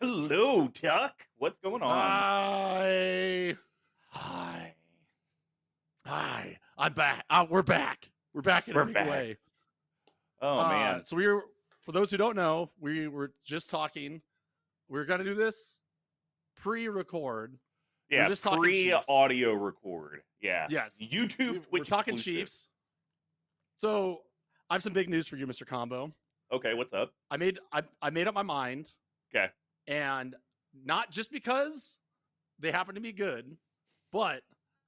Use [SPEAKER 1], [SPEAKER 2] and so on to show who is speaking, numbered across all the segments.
[SPEAKER 1] Hello, Tuck. What's going on?
[SPEAKER 2] Hi.
[SPEAKER 1] Hi.
[SPEAKER 2] Hi. I'm back. We're back. We're back in a
[SPEAKER 1] We're
[SPEAKER 2] big
[SPEAKER 1] back.
[SPEAKER 2] way.
[SPEAKER 1] Oh man.
[SPEAKER 2] So we were, for those who don't know, we were just talking. We are going to do this pre-record. We are
[SPEAKER 1] Yeah,
[SPEAKER 2] just talking Chiefs.
[SPEAKER 1] pre-audio record. Yeah.
[SPEAKER 2] Yes.
[SPEAKER 1] YouTube
[SPEAKER 2] We're
[SPEAKER 1] Twitch
[SPEAKER 2] talking
[SPEAKER 1] exclusive.
[SPEAKER 2] Chiefs. So I have some big news for you, Mr. Combo.
[SPEAKER 1] Okay, what's up?
[SPEAKER 2] I made up my mind,
[SPEAKER 1] Okay.
[SPEAKER 2] and not just because they happen to be good, but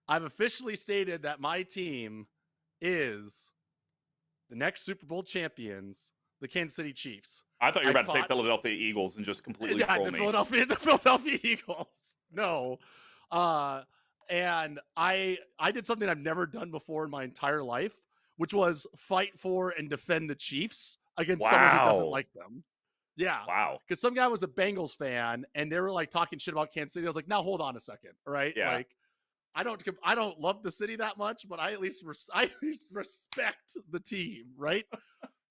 [SPEAKER 2] I've officially stated that my team is the next Super Bowl champions, the Kansas City Chiefs.
[SPEAKER 1] I thought you were
[SPEAKER 2] I
[SPEAKER 1] about to say
[SPEAKER 2] thought,
[SPEAKER 1] Philadelphia Eagles and just completely
[SPEAKER 2] yeah,
[SPEAKER 1] troll
[SPEAKER 2] the
[SPEAKER 1] me.
[SPEAKER 2] Philadelphia Eagles. No, uh, and I did something I've never done before in my entire life, which was fight for and defend the Chiefs against someone who doesn't
[SPEAKER 1] Wow.
[SPEAKER 2] like them. Yeah,
[SPEAKER 1] Wow.
[SPEAKER 2] because some guy was a Bengals fan and they were like talking shit about Kansas City. I was like, now hold on a second, all right?
[SPEAKER 1] Yeah.
[SPEAKER 2] Like, I don't love the city that much, but I at least respect the team, right?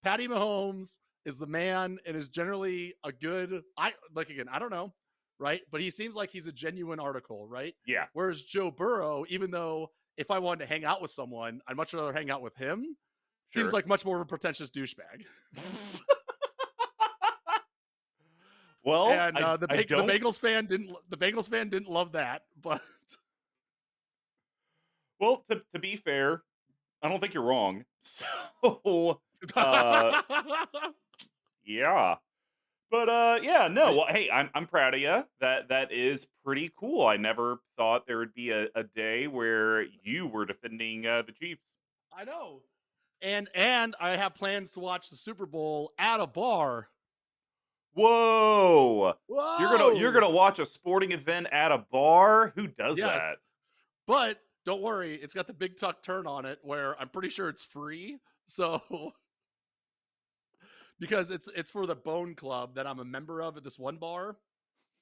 [SPEAKER 2] Patty Mahomes is the man and is generally a good. I don't know, right? But he seems like he's a genuine article, right?
[SPEAKER 1] Yeah.
[SPEAKER 2] Whereas Joe Burrow, even though if I wanted to hang out with someone, I'd much rather hang out with him. Seems
[SPEAKER 1] Sure.
[SPEAKER 2] like much more of a pretentious douchebag.
[SPEAKER 1] Well,
[SPEAKER 2] And
[SPEAKER 1] I don't
[SPEAKER 2] the Bengals fan didn't love that, but
[SPEAKER 1] well, to be fair, I don't think you're wrong. So uh yeah. But yeah, no.
[SPEAKER 2] I
[SPEAKER 1] Well, hey, I'm proud of you. That is pretty cool. I never thought there would be a day where you were defending the Chiefs.
[SPEAKER 2] I know. And I have plans to watch the Super Bowl at a bar.
[SPEAKER 1] Whoa! You're
[SPEAKER 2] Whoa!
[SPEAKER 1] gonna watch a sporting event at a bar? Who does that?
[SPEAKER 2] Yes. But don't worry, it's got the BigTuck turn on it where I'm pretty sure it's free. So because it's for the Bone Club that I'm a member of at this one bar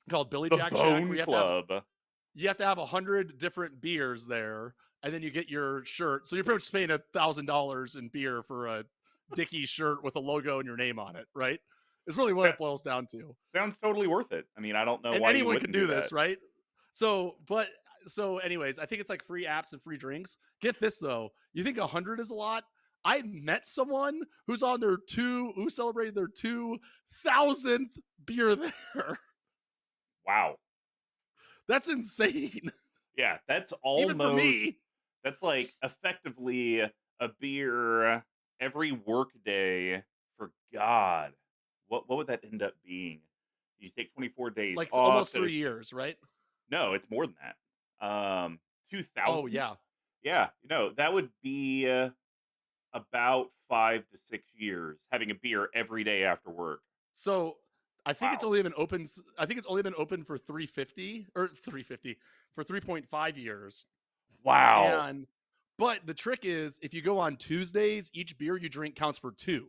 [SPEAKER 2] called Billy
[SPEAKER 1] The
[SPEAKER 2] Jack Shack, where
[SPEAKER 1] Bone Club.
[SPEAKER 2] you have to have 100 different beers there, and then you get your shirt. So you're pretty much paying $1,000 in beer for a Dickie shirt with a logo and your name on it, right? It's really what
[SPEAKER 1] That
[SPEAKER 2] it boils down to.
[SPEAKER 1] sounds totally worth it. I mean, I don't know
[SPEAKER 2] And
[SPEAKER 1] why you
[SPEAKER 2] anyone can
[SPEAKER 1] wouldn't do
[SPEAKER 2] do
[SPEAKER 1] that.
[SPEAKER 2] this, right? Anyways, I think it's like free apps and free drinks. Get this though, you think 100 is a lot? I met someone who celebrated their 2,000th beer there.
[SPEAKER 1] Wow.
[SPEAKER 2] That's insane,
[SPEAKER 1] Yeah,
[SPEAKER 2] even for me.
[SPEAKER 1] that's like effectively a beer every work day for God. What would that end up being? You take 24 days
[SPEAKER 2] Like
[SPEAKER 1] off.
[SPEAKER 2] almost
[SPEAKER 1] That
[SPEAKER 2] 3 years, right?
[SPEAKER 1] no, it's more than that.
[SPEAKER 2] Oh
[SPEAKER 1] 2000.
[SPEAKER 2] yeah.
[SPEAKER 1] Yeah, that would be about 5 to 6 years having a beer every day after work.
[SPEAKER 2] So I think it's
[SPEAKER 1] Wow.
[SPEAKER 2] only been open. I think it's only been open for 350 or 350 for 3.5 years.
[SPEAKER 1] Wow.
[SPEAKER 2] And but the trick is if you go on Tuesdays, each beer you drink counts for two.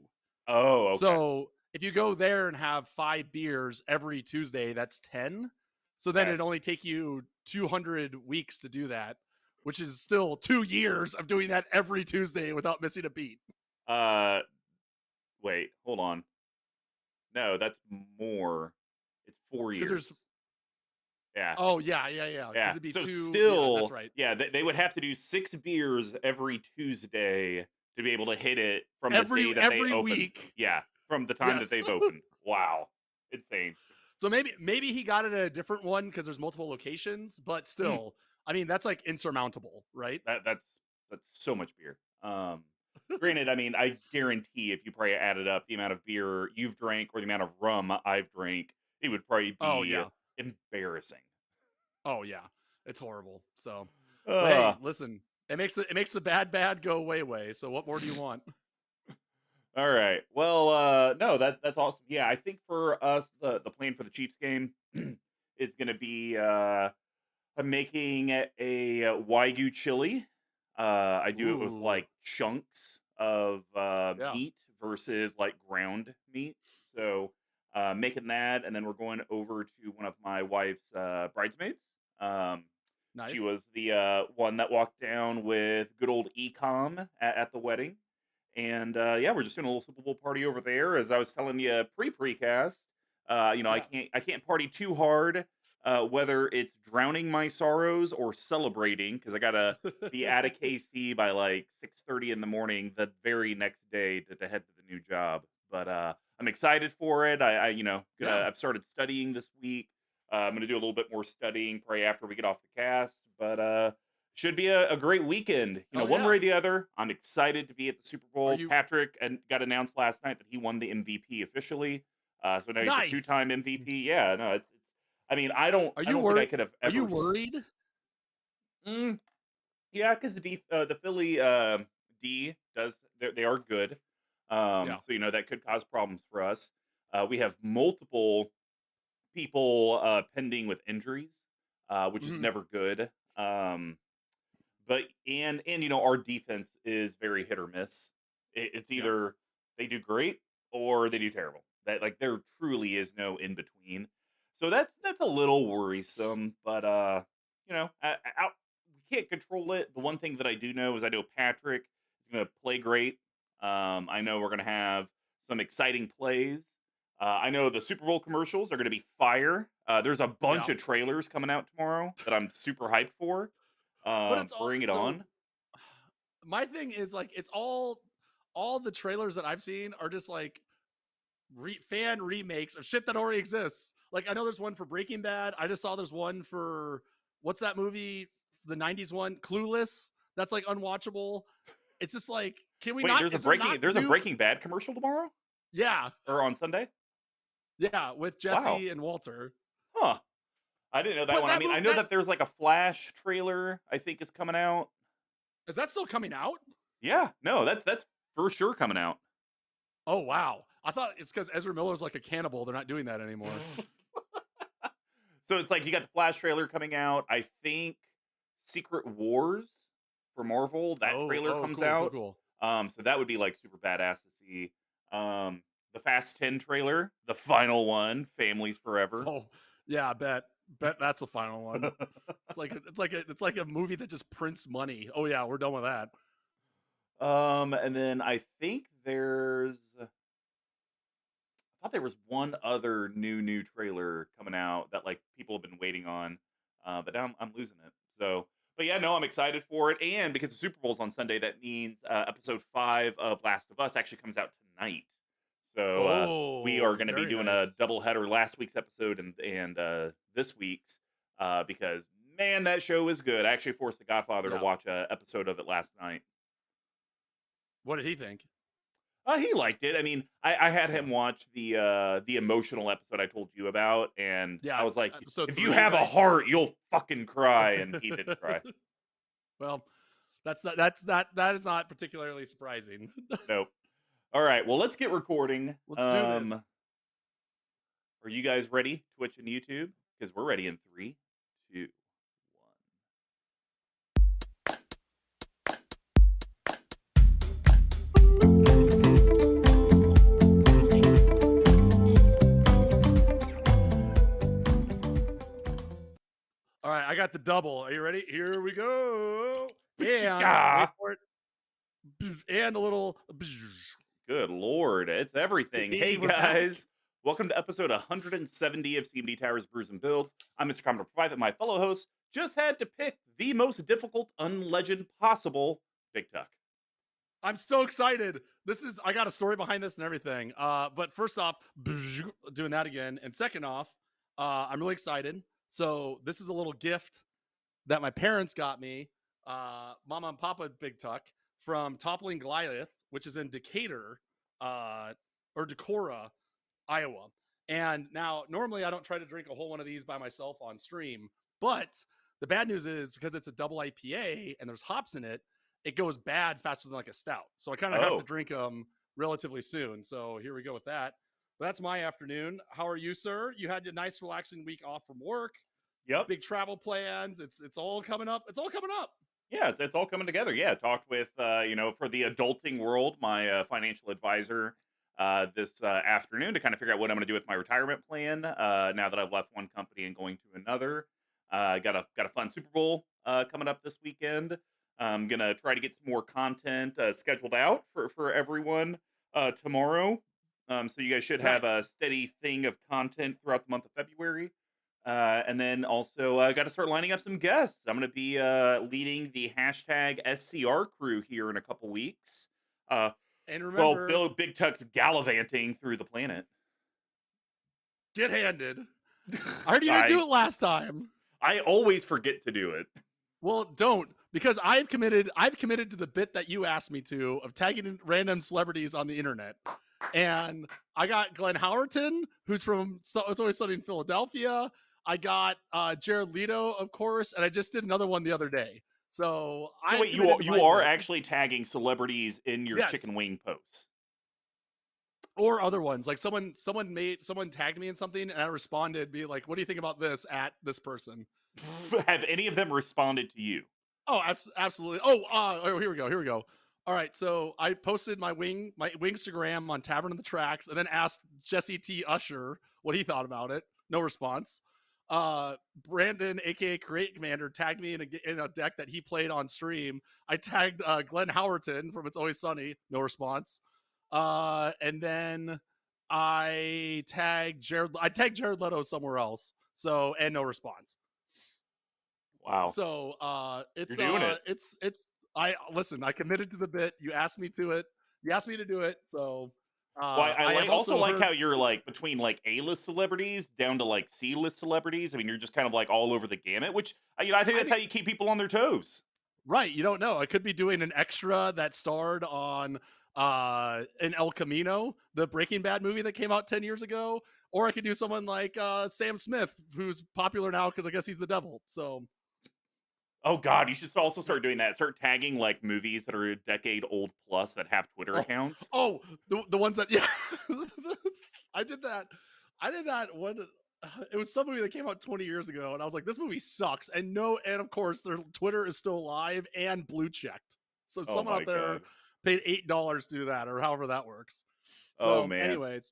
[SPEAKER 1] Oh, okay.
[SPEAKER 2] So if you go there and have 5 beers every Tuesday, that's 10. So then
[SPEAKER 1] Okay.
[SPEAKER 2] it'd only take you 200 weeks to do that, which is still 2 years of doing that every Tuesday without missing a beat.
[SPEAKER 1] Uh, wait, hold on. No, that's more. It's 4
[SPEAKER 2] Because
[SPEAKER 1] years.
[SPEAKER 2] there's,
[SPEAKER 1] Yeah.
[SPEAKER 2] oh, yeah. Because
[SPEAKER 1] Yeah.
[SPEAKER 2] it'd be
[SPEAKER 1] So
[SPEAKER 2] two. Yeah, that's
[SPEAKER 1] still,
[SPEAKER 2] right.
[SPEAKER 1] yeah, they would have to do 6 beers every Tuesday to be able to hit it from the day that they
[SPEAKER 2] Every
[SPEAKER 1] open.
[SPEAKER 2] week.
[SPEAKER 1] Yeah, from the time that
[SPEAKER 2] Yes.
[SPEAKER 1] they've opened. Wow. Insane.
[SPEAKER 2] So maybe he got it at a different one because there's multiple locations, but
[SPEAKER 1] Hmm.
[SPEAKER 2] still, I mean, that's like insurmountable, right?
[SPEAKER 1] That's so much beer. Granted, I mean, I guarantee if you probably added up the amount of beer you've drank or the amount of rum I've drank, it would probably
[SPEAKER 2] Oh
[SPEAKER 1] be
[SPEAKER 2] yeah.
[SPEAKER 1] embarrassing.
[SPEAKER 2] Oh yeah. It's horrible. So, but hey,
[SPEAKER 1] Uh,
[SPEAKER 2] listen, it makes the bad go away. So what more do you want?
[SPEAKER 1] all right. Well, no, that's awesome. Yeah, I think for us, the plan for the Chiefs game is going to be I'm making a Wagyu chili. I do it with
[SPEAKER 2] Ooh,
[SPEAKER 1] like chunks of
[SPEAKER 2] yeah,
[SPEAKER 1] meat versus like ground meat. So making that, and then we're going over to one of my wife's bridesmaids. Um, she
[SPEAKER 2] nice.
[SPEAKER 1] was the one that walked down with good old ecom at the wedding. And yeah, we're just doing a little Super Bowl party over there. As I was telling you pre-precast, I
[SPEAKER 2] Yeah.
[SPEAKER 1] can't party too hard, whether it's drowning my sorrows or celebrating because I gotta be out of KC by like 6:30 in the morning the very next day to head to the new job. But I'm excited for it.
[SPEAKER 2] Yeah.
[SPEAKER 1] I've started studying this week. I'm gonna do a little bit more studying probably after we get off the cast. But should be a great weekend.
[SPEAKER 2] Hell
[SPEAKER 1] One way
[SPEAKER 2] yeah.
[SPEAKER 1] or the other. I'm excited to be at the Super
[SPEAKER 2] Are
[SPEAKER 1] Bowl.
[SPEAKER 2] you
[SPEAKER 1] Patrick and got announced last night that he won the MVP officially. So now he's a
[SPEAKER 2] nice?
[SPEAKER 1] two-time MVP. Yeah, no, it's. I mean,
[SPEAKER 2] Are
[SPEAKER 1] I
[SPEAKER 2] you
[SPEAKER 1] don't think I
[SPEAKER 2] worried?
[SPEAKER 1] could have
[SPEAKER 2] Are you
[SPEAKER 1] ever.
[SPEAKER 2] worried?
[SPEAKER 1] Mm, yeah, because the Philly D does they are good.
[SPEAKER 2] Yeah.
[SPEAKER 1] So that could cause problems for us. We have multiple people pending with injuries, which is
[SPEAKER 2] Mhm.
[SPEAKER 1] never good. But and our defense is very hit or miss. It's
[SPEAKER 2] Yep.
[SPEAKER 1] either they do great or they do terrible. That like there truly is no in between. So that's a little worrisome. But we can't control it. The one thing that I do know is I know Patrick is going to play great. I know we're going to have some exciting plays. I know the Super Bowl commercials are going to be fire. There's a bunch
[SPEAKER 2] Yeah.
[SPEAKER 1] of trailers coming out tomorrow that I'm super hyped for.
[SPEAKER 2] But it's all
[SPEAKER 1] Bring it
[SPEAKER 2] so
[SPEAKER 1] on.
[SPEAKER 2] my thing is like it's all the trailers that I've seen are just like fan remakes of shit that already exists. Like I know there's one for Breaking Bad. I just saw there's one for what's that movie? The '90s one, Clueless. That's like unwatchable. It's just like, can we
[SPEAKER 1] Wait,
[SPEAKER 2] not? Is there not
[SPEAKER 1] there's a
[SPEAKER 2] new?
[SPEAKER 1] Breaking Bad commercial tomorrow
[SPEAKER 2] Yeah,
[SPEAKER 1] or on Sunday?
[SPEAKER 2] yeah, with
[SPEAKER 1] Wow,
[SPEAKER 2] Jesse and Walter.
[SPEAKER 1] huh? I didn't know that
[SPEAKER 2] But
[SPEAKER 1] one. I
[SPEAKER 2] that
[SPEAKER 1] mean,
[SPEAKER 2] movie,
[SPEAKER 1] I know
[SPEAKER 2] that
[SPEAKER 1] that there's like a Flash trailer. I think is coming out.
[SPEAKER 2] is that still coming out?
[SPEAKER 1] Yeah, no, that's for sure coming out.
[SPEAKER 2] Oh wow, I thought it's because Ezra Miller's like a cannibal. They're not doing that anymore.
[SPEAKER 1] So it's like you got the Flash trailer coming out. I think Secret Wars for Marvel that trailer comes
[SPEAKER 2] Cool, cool,
[SPEAKER 1] out.
[SPEAKER 2] cool.
[SPEAKER 1] So that would be like super badass to see. The Fast 10 trailer, the final one, Families Forever.
[SPEAKER 2] Oh yeah, I bet that's the final one. It's like a movie that just prints money. Oh yeah, we're done with that.
[SPEAKER 1] And then I think I thought there was one other new trailer coming out that like people have been waiting on, but now I'm losing it. So, but yeah, no, I'm excited for it, and because the Super Bowl's on Sunday, that means episode 5 of Last of Us actually comes out tonight. So we are
[SPEAKER 2] Oh,
[SPEAKER 1] going to be
[SPEAKER 2] very
[SPEAKER 1] doing a
[SPEAKER 2] nice.
[SPEAKER 1] double header, last week's episode and this week's, because man, that show is good. I actually forced the Godfather to
[SPEAKER 2] Yeah.
[SPEAKER 1] watch a episode of it last night.
[SPEAKER 2] What did he think?
[SPEAKER 1] He liked it. I mean, I had
[SPEAKER 2] Yeah.
[SPEAKER 1] him watch the emotional episode I told you about, and I
[SPEAKER 2] Yeah.
[SPEAKER 1] was like,
[SPEAKER 2] Episode
[SPEAKER 1] "If you
[SPEAKER 2] 3,
[SPEAKER 1] have a
[SPEAKER 2] right?
[SPEAKER 1] heart, you'll fucking cry," and he didn't cry.
[SPEAKER 2] Well, that is not particularly surprising.
[SPEAKER 1] Nope. All right, well, let's get recording.
[SPEAKER 2] Let's do this.
[SPEAKER 1] Are you guys ready, Twitch and YouTube? Because we're ready in 3, 2, 1.
[SPEAKER 2] All right, I got the double. Are you ready? Here we go. And wait
[SPEAKER 1] Ah,
[SPEAKER 2] for it. And a little.
[SPEAKER 1] good lord, it's everything. Hey
[SPEAKER 2] We're back.
[SPEAKER 1] guys, welcome to episode 170 of CMDTower's Brews and Builds. I'm MrComboNumber5, and my fellow host just had to pick the most difficult unlegend possible, BigTuck.
[SPEAKER 2] I'm so excited. I got a story behind this and everything. But first off, doing that again. And second off, I'm really excited. So this is a little gift that my parents got me, Mama and Papa Big Tuck, from Toppling Goliath, which is in Decatur, or Decorah, Iowa. And now, normally, I don't try to drink a whole one of these by myself on stream, but the bad news is because it's a double IPA and there's hops in it, it goes bad faster than like a stout. So I kind of have to
[SPEAKER 1] Oh,
[SPEAKER 2] drink them relatively soon. So here we go with that. But that's my afternoon. How are you, sir? You had a nice, relaxing week off from work.
[SPEAKER 1] yep.
[SPEAKER 2] Big travel plans. It's all coming up. It's all coming up.
[SPEAKER 1] Yeah, it's all coming together. Yeah, talked with for the adulting world, my financial advisor this afternoon to kind of figure out what I'm going to do with my retirement plan. Now that I've left one company and going to another, got a fun Super Bowl coming up this weekend. I'm gonna try to get some more content scheduled out for everyone tomorrow. So you guys should have
[SPEAKER 2] Nice.
[SPEAKER 1] a steady thing of content throughout the month of February. And then also got to start lining up some guests. I'm going to be leading the hashtag SCR crew here in a couple weeks. Uh,
[SPEAKER 2] And
[SPEAKER 1] well,
[SPEAKER 2] remember,
[SPEAKER 1] Bill Big Tuck's gallivanting through the planet.
[SPEAKER 2] get handed. I heard you didn't do
[SPEAKER 1] I
[SPEAKER 2] it last time.
[SPEAKER 1] I always forget to do it.
[SPEAKER 2] Well, don't, because I've committed to the bit that you asked me to of tagging random celebrities on the internet. And I got Glenn Howerton, who's from It's Always Sunny in Philadelphia. I got Jared Leto, of course, and I just did another one the other day. So
[SPEAKER 1] So
[SPEAKER 2] I
[SPEAKER 1] wait, you are actually tagging celebrities in your
[SPEAKER 2] Yes,
[SPEAKER 1] chicken wing posts.
[SPEAKER 2] or other ones. Like someone tagged me in something, and I responded, be like, "What do you think about this?" at this person.
[SPEAKER 1] Have any of them responded to you?
[SPEAKER 2] Oh, absolutely. Oh, here we go. All right, so I posted my Wingstagram on Tavern of the Tracks, and then asked Jesse T. Usher what he thought about it. No response. Brandon, aka Create Commander, tagged me in a deck that he played on stream. I tagged Glenn Howerton from It's Always Sunny. No response. And then I tagged Jared Leto somewhere else. So, and no response.
[SPEAKER 1] Wow.
[SPEAKER 2] So
[SPEAKER 1] You're doing it.
[SPEAKER 2] I committed to the bit. You asked me to it. You asked me to do it. So
[SPEAKER 1] Well, I
[SPEAKER 2] have
[SPEAKER 1] also like
[SPEAKER 2] heard,
[SPEAKER 1] how you're like between like A-list celebrities down to like C-list celebrities. I mean, you're just kind of like all over the gamut, which I think that's how you keep people on their toes.
[SPEAKER 2] Right, you don't know. I could be doing an extra that starred on in El Camino, the Breaking Bad movie that came out 10 years ago, or I could do someone like Sam Smith, who's popular now because I guess he's the devil. So
[SPEAKER 1] Oh God, you should also start doing that. Start tagging like movies that are a decade old plus that have Twitter accounts.
[SPEAKER 2] the ones that yeah, I did that. I did that one. It was some movie that came out 20 years ago, and I was like, "This movie sucks." And of course, their Twitter is still alive and blue checked. So
[SPEAKER 1] Oh
[SPEAKER 2] someone
[SPEAKER 1] my
[SPEAKER 2] out there
[SPEAKER 1] God.
[SPEAKER 2] paid $8 to do that, or however that works.
[SPEAKER 1] Oh
[SPEAKER 2] So,
[SPEAKER 1] man.
[SPEAKER 2] anyways,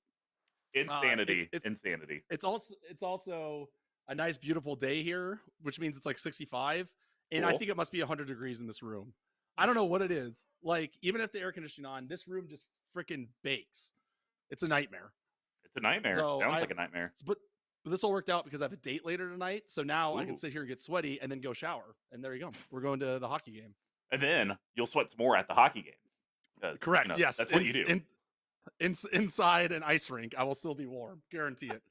[SPEAKER 1] Insanity. Insanity.
[SPEAKER 2] it's also a nice, beautiful day here, which means it's like 65, and I
[SPEAKER 1] Cool.
[SPEAKER 2] think it must be 100 degrees in this room. I don't know what it is. Like, even if the air conditioning on, this room just freaking bakes. It's a nightmare.
[SPEAKER 1] It's a nightmare.
[SPEAKER 2] So
[SPEAKER 1] Sounds like a nightmare.
[SPEAKER 2] but this all worked out because I have a date later tonight. So now I can
[SPEAKER 1] Ooh.
[SPEAKER 2] sit here and get sweaty and then go shower. And there you go. We're going to the hockey game.
[SPEAKER 1] And then you'll sweat some more at the hockey game.
[SPEAKER 2] Correct. Yes.
[SPEAKER 1] That's what you do.
[SPEAKER 2] Inside an ice rink, I will still be warm. Guarantee it.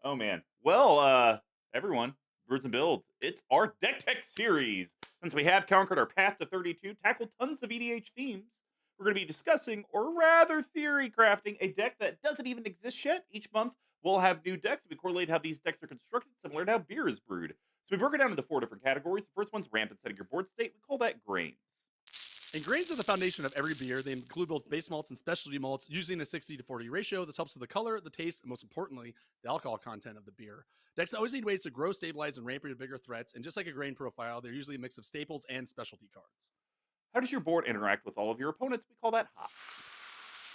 [SPEAKER 1] Oh man. Well, everyone, Brews and Builds, it's our Deck Tech series. Since we have conquered our path to 32, tackled tons of EDH themes, we're going to be discussing, or rather theory crafting, a deck that doesn't even exist yet. Each month, we'll have new decks. We correlate how these decks are constructed, similar to how beer is brewed. So we broke it down into 4 different categories. The first one's ramp and setting your board state. We call that grains.
[SPEAKER 2] And grains are the foundation of every beer. They include both base malts and specialty malts using a 60-40 ratio. This helps with the color, the taste, and most importantly, the alcohol content of the beer. Decks always need ways to grow, stabilize, and ramp into bigger threats. And just like a grain profile, they're usually a mix of staples and specialty cards.
[SPEAKER 1] How does your board interact with all of your opponents? We call that hops.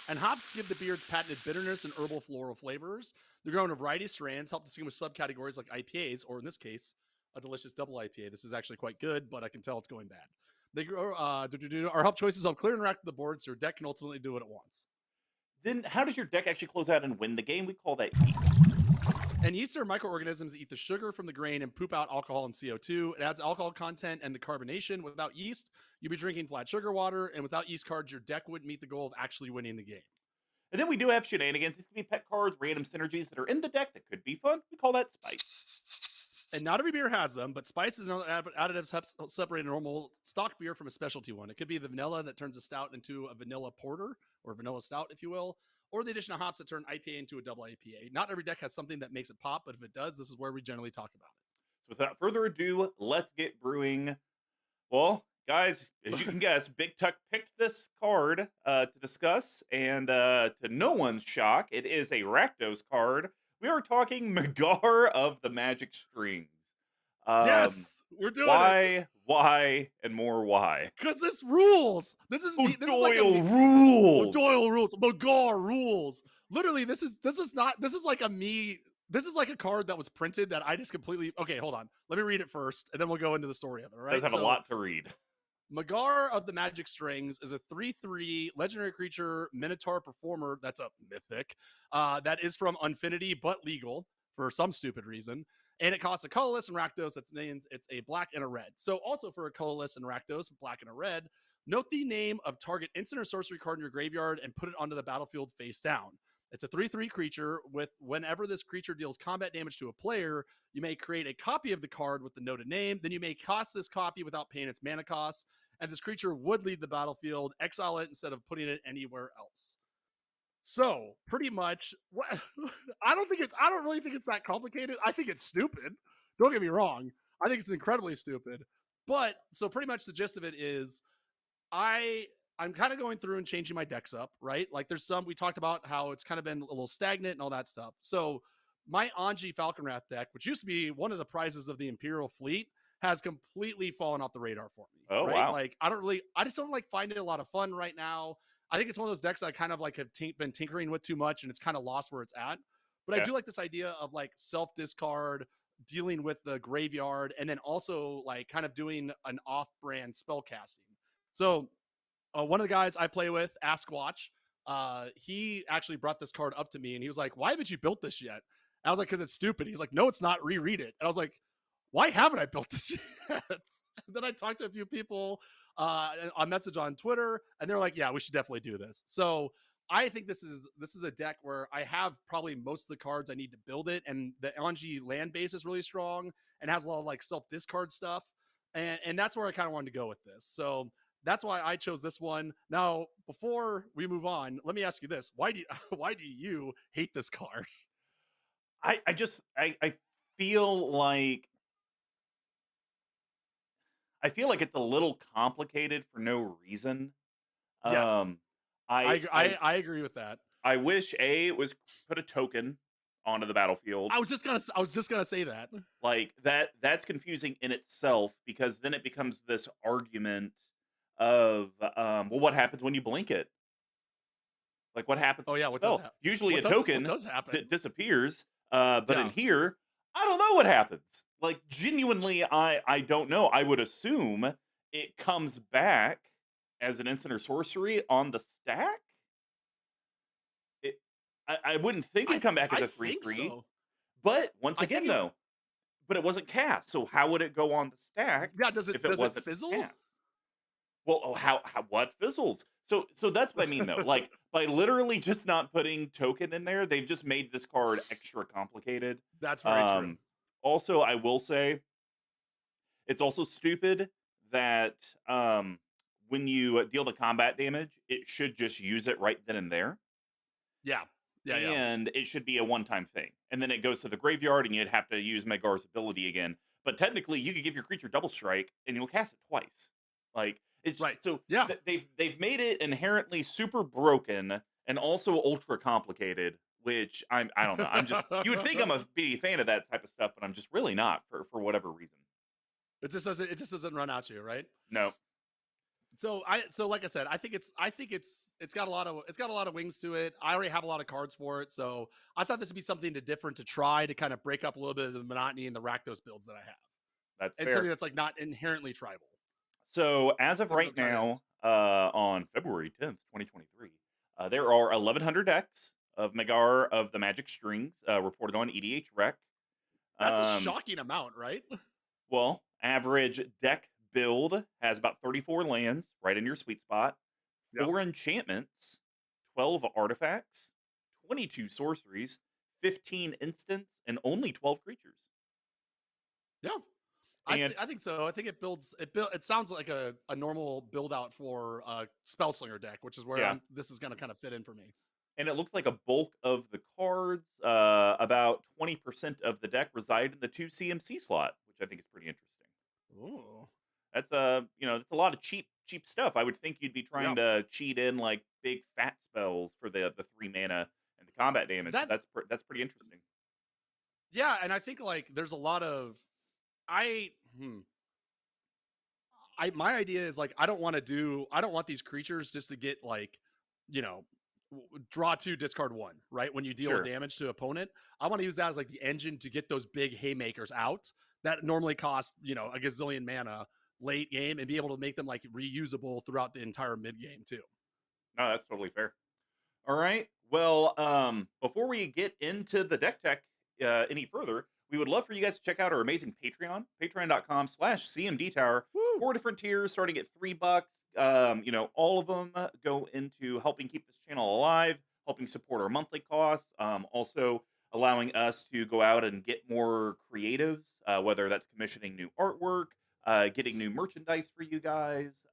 [SPEAKER 2] And hops give the beer its patented bitterness and herbal floral flavors. They're grown in a variety of strands, help distinguish subcategories like IPAs, or in this case, a delicious double IPA. This is actually quite good, but I can tell it's going bad. They grow, our help choices help clear and interact with the board, so your deck can ultimately do what it wants.
[SPEAKER 1] Then how does your deck actually close out and win the game? We call that yeast.
[SPEAKER 2] And yeast are microorganisms that eat the sugar from the grain and poop out alcohol and CO2. It adds alcohol content and the carbonation. Without yeast, you'd be drinking flat sugar water, and without yeast cards, your deck wouldn't meet the goal of actually winning the game.
[SPEAKER 1] And then we do have shenanigans. These can be pet cards, random synergies that are in the deck that could be fun. We call that spice.
[SPEAKER 2] And not every beer has them, but spices and other additives help separate a normal stock beer from a specialty one. It could be the vanilla that turns a stout into a vanilla porter, or vanilla stout, if you will, or the addition of hops that turn IPA into a double IPA. Not every deck has something that makes it pop, but if it does, this is where we generally talk about it.
[SPEAKER 1] So without further ado, let's get brewing. Well, guys, as you can guess, BigTuck picked this card to discuss, and to no one's shock, it is a Rakdos card. We are talking Magar of the Magic Strings.
[SPEAKER 2] Yes, we're doing it.
[SPEAKER 1] Why, and more why?
[SPEAKER 2] Because this rules. This is me. This
[SPEAKER 1] Doyle
[SPEAKER 2] is like
[SPEAKER 1] rules.
[SPEAKER 2] Doyle rules. Magar rules. Literally, this is like a card that was printed that I just completely. Okay, hold on. Let me read it first, and then we'll go into the story of it. All right.
[SPEAKER 1] Does have a lot to read.
[SPEAKER 2] Magar of the Magic Strings is a 3/3 legendary creature Minotaur performer that's a mythic that is from Unfinity but legal for some stupid reason. And it costs a colorless and Rakdos. That means it's a black and a red. So also for a colorless and Rakdos, black and a red, note the name of target instant or sorcery card in your graveyard and put it onto the battlefield face down. It's a 3/3 creature with whenever this creature deals combat damage to a player, you may create a copy of the card with the noted name. Then you may cast this copy without paying its mana cost. And this creature would leave the battlefield, exile it instead of putting it anywhere else. So pretty much, what I don't really think it's that complicated. I think it's stupid. Don't get me wrong. I think it's incredibly stupid. But so pretty much the gist of it is, I'm kind of going through and changing my decks up, right? Like there's some we talked about how it's kind of been a little stagnant and all that stuff. So my Anji Falconwrath deck, which used to be one of the prizes of the Imperial Fleet, has completely fallen off the radar for me.
[SPEAKER 1] Oh,
[SPEAKER 2] right?
[SPEAKER 1] wow.
[SPEAKER 2] Like I just don't like finding a lot of fun right now. I think it's one of those decks I kind of like have been tinkering with too much, and it's kind of lost where it's at. But I
[SPEAKER 1] Okay.
[SPEAKER 2] do like this idea of like self discard, dealing with the graveyard, and then also like kind of doing an off brand spell casting. So one of the guys I play with, Askwatch, he actually brought this card up to me and he was like, "Why haven't you built this yet?" And I was like, "Because it's stupid." He's like, "No, it's not. Reread it." And I was like, "Why haven't I built this yet?" Then I talked to a few people on message on Twitter, and they're like, "Yeah, we should definitely do this." So I think this is a deck where I have probably most of the cards I need to build it, and the Anji land base is really strong and has a lot of like self discard stuff, and that's where I kind of wanted to go with this. So that's why I chose this one. Now, before we move on, let me ask you this: why do you hate this card?
[SPEAKER 1] I feel like it's a little complicated for no reason.
[SPEAKER 2] Yes,
[SPEAKER 1] Um, I I
[SPEAKER 2] I agree with that.
[SPEAKER 1] I wish it was put a token onto the battlefield.
[SPEAKER 2] I was just gonna say that.
[SPEAKER 1] Like that's confusing in itself because then it becomes this argument of well, what happens when you blink it? Like what happens
[SPEAKER 2] Oh
[SPEAKER 1] to
[SPEAKER 2] yeah,
[SPEAKER 1] the spell? Usually a
[SPEAKER 2] what
[SPEAKER 1] token
[SPEAKER 2] does happen?
[SPEAKER 1] disappears, but in
[SPEAKER 2] Yeah,
[SPEAKER 1] here, I don't know what happens. Like genuinely, I don't know. I would assume it comes back as an instant or sorcery on the stack. It, I wouldn't think it'd come back as
[SPEAKER 2] I
[SPEAKER 1] a three
[SPEAKER 2] think
[SPEAKER 1] three,
[SPEAKER 2] so.
[SPEAKER 1] but once
[SPEAKER 2] I think
[SPEAKER 1] again
[SPEAKER 2] it.
[SPEAKER 1] though, but it wasn't cast. So how would it go on the stack
[SPEAKER 2] Yeah,
[SPEAKER 1] if it
[SPEAKER 2] does it
[SPEAKER 1] wasn't
[SPEAKER 2] fizzle?
[SPEAKER 1] cast? Well, oh, how what fizzles? So that's what I mean though. Like by literally just not putting token in there, they've just made this card extra complicated.
[SPEAKER 2] That's very true.
[SPEAKER 1] Um, Also, I will say it's also stupid that when you deal the combat damage, it should just use it right then and there,
[SPEAKER 2] Yeah, yeah.
[SPEAKER 1] and it should be a one-time thing. And then it goes to the graveyard, and you'd have to use Megar's ability again. But technically, you could give your creature double strike, and you'll cast it twice. Like it's
[SPEAKER 2] Right.
[SPEAKER 1] so
[SPEAKER 2] Yeah.
[SPEAKER 1] they've made it inherently super broken and also ultra complicated. Which I don't know. I'm just you would think I'm a big fan of that type of stuff, but I'm just really not for whatever reason.
[SPEAKER 2] It just doesn't run out you, right?
[SPEAKER 1] No,
[SPEAKER 2] So like I said, I think it's got a lot of wings to it. I already have a lot of cards for it, so I thought this would be something different to try to kind of break up a little bit of the monotony and the Rakdos builds that I have,
[SPEAKER 1] that's
[SPEAKER 2] and
[SPEAKER 1] fair.
[SPEAKER 2] something that's like not inherently tribal.
[SPEAKER 1] So as of
[SPEAKER 2] Even though
[SPEAKER 1] right
[SPEAKER 2] it kind of
[SPEAKER 1] now,
[SPEAKER 2] is.
[SPEAKER 1] on February 10th, 2023, there are 1,100 decks of Megar of the Magic Strings reported on EDH Rec.
[SPEAKER 2] That's a
[SPEAKER 1] Um,
[SPEAKER 2] shocking amount, right?
[SPEAKER 1] well, average deck build has about 34 lands, right in your sweet spot,
[SPEAKER 2] Yep.
[SPEAKER 1] 4 enchantments, 12 artifacts, 22 sorceries, 15 instants, and only 12 creatures.
[SPEAKER 2] Yeah.
[SPEAKER 1] And
[SPEAKER 2] I think so. I think it sounds like a normal build out for a Spellslinger deck, which is where
[SPEAKER 1] yeah,
[SPEAKER 2] this is going to kind of fit in for me.
[SPEAKER 1] and it looks like a bulk of the cards, about 20% of the deck reside in the 2 CMC slot, which I think is pretty interesting.
[SPEAKER 2] Ooh.
[SPEAKER 1] That's that's a lot of cheap stuff. I would think you'd be
[SPEAKER 2] Yeah.
[SPEAKER 1] trying to cheat in like big fat spells for the 3 mana and the combat damage. So
[SPEAKER 2] That's
[SPEAKER 1] that's pretty interesting.
[SPEAKER 2] yeah, and I think like there's a lot of I hmm, I my idea is like I don't want these creatures just to get like, you know, draw 2, discard 1, right? When you deal
[SPEAKER 1] Sure.
[SPEAKER 2] damage to opponent. I want to use that as like the engine to get those big haymakers out that normally cost, a gazillion mana. late game and be able to make them like reusable throughout the entire mid game too.
[SPEAKER 1] No, that's totally fair. All right. Well, before we get into the deck tech any further, we would love for you guys to check out our amazing Patreon, patreon.com/CMDTower.
[SPEAKER 2] Woo!
[SPEAKER 1] 4 different tiers starting at $3. All of them go into helping keep this channel alive, helping support our monthly costs, also allowing us to go out and get more creatives, whether that's commissioning new artwork, getting new merchandise for you guys,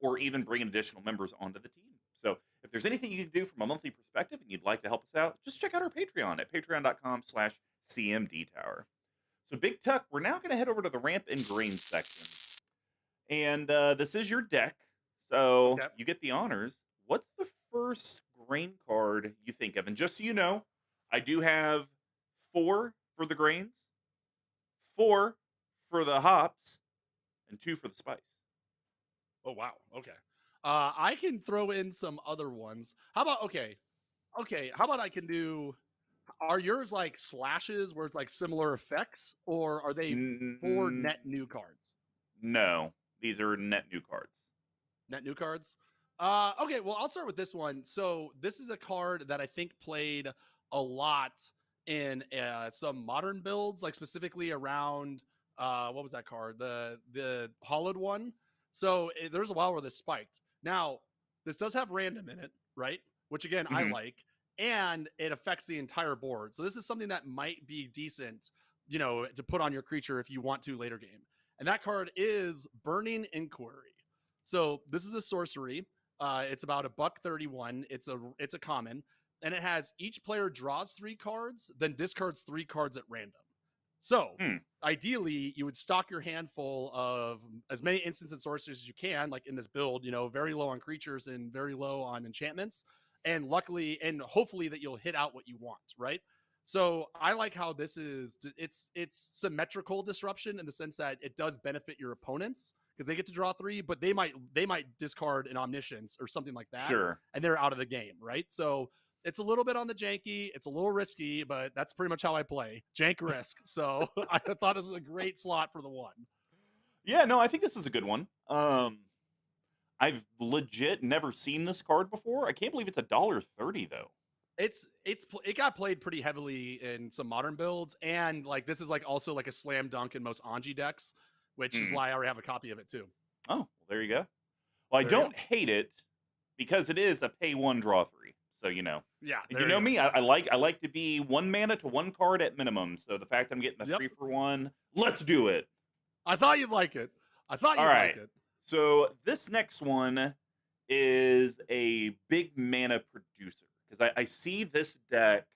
[SPEAKER 1] or even bringing additional members onto the team. So if there's anything you can do from a monthly perspective and you'd like to help us out, just check out our Patreon at patreon.com/CMDTower. So Big Tuck, we're now going to head over to the ramp and grain section. And this is your deck. So
[SPEAKER 2] Okay.
[SPEAKER 1] you get the honors. What's the first grain card you think of? And just so you know, I do have 4 for the grains, 4 for the hops, and 2 for the spice.
[SPEAKER 2] Oh wow. Okay. I can throw in some other ones. How about okay? How about I can do? Are yours like slashes where it's like similar effects, or are they 4
[SPEAKER 1] Mm,
[SPEAKER 2] net new cards?
[SPEAKER 1] no, these are net new cards.
[SPEAKER 2] Net new cards. Okay, well, I'll start with this one. So this is a card that I think played a lot in some modern builds, like specifically around what was that card? The hollowed one. So there's a while where this spiked. Now this does have random in it, right? Which again I
[SPEAKER 1] Mhm.
[SPEAKER 2] like, and it affects the entire board. So this is something that might be decent, to put on your creature if you want to later game. And that card is Burning Inquiry. So this is a sorcery. It's about $1.31. It's a common, and it has each player draws 3 cards, then discards 3 cards at random. So
[SPEAKER 1] Hmm.
[SPEAKER 2] ideally, you would stock your hand full of as many instants and sorceries as you can, like in this build. Very low on creatures and very low on enchantments, and luckily and hopefully that you'll hit out what you want, right? So I like how this is. It's symmetrical disruption in the sense that it does benefit your opponents because they get to draw 3, but they might discard an omniscience or something like that,
[SPEAKER 1] Sure.
[SPEAKER 2] and they're out of the game, right? So it's a little bit on the janky, it's a little risky, but that's pretty much how I play. Jank risk. So I thought this was a great slot for the one.
[SPEAKER 1] Yeah, no, I think this is a good one. I've legit never seen this card before. I can't believe it's $1.30 though.
[SPEAKER 2] It got played pretty heavily in some modern builds, and like this is like also like a slam dunk in most Anji decks, which is
[SPEAKER 1] Hmm.
[SPEAKER 2] why I already have a copy of it too.
[SPEAKER 1] Oh, well, there you go. Well, I
[SPEAKER 2] There you
[SPEAKER 1] don't hate it because it is a pay 1 draw 3. So
[SPEAKER 2] Yeah,
[SPEAKER 1] you
[SPEAKER 2] there
[SPEAKER 1] know
[SPEAKER 2] you go.
[SPEAKER 1] me. I like to be 1 mana to 1 card at minimum. So the fact I'm getting the
[SPEAKER 2] Yep.
[SPEAKER 1] 3 for 1, let's do it.
[SPEAKER 2] I thought you'd like it.
[SPEAKER 1] All right. So this next one is a big mana producer because I see this deck.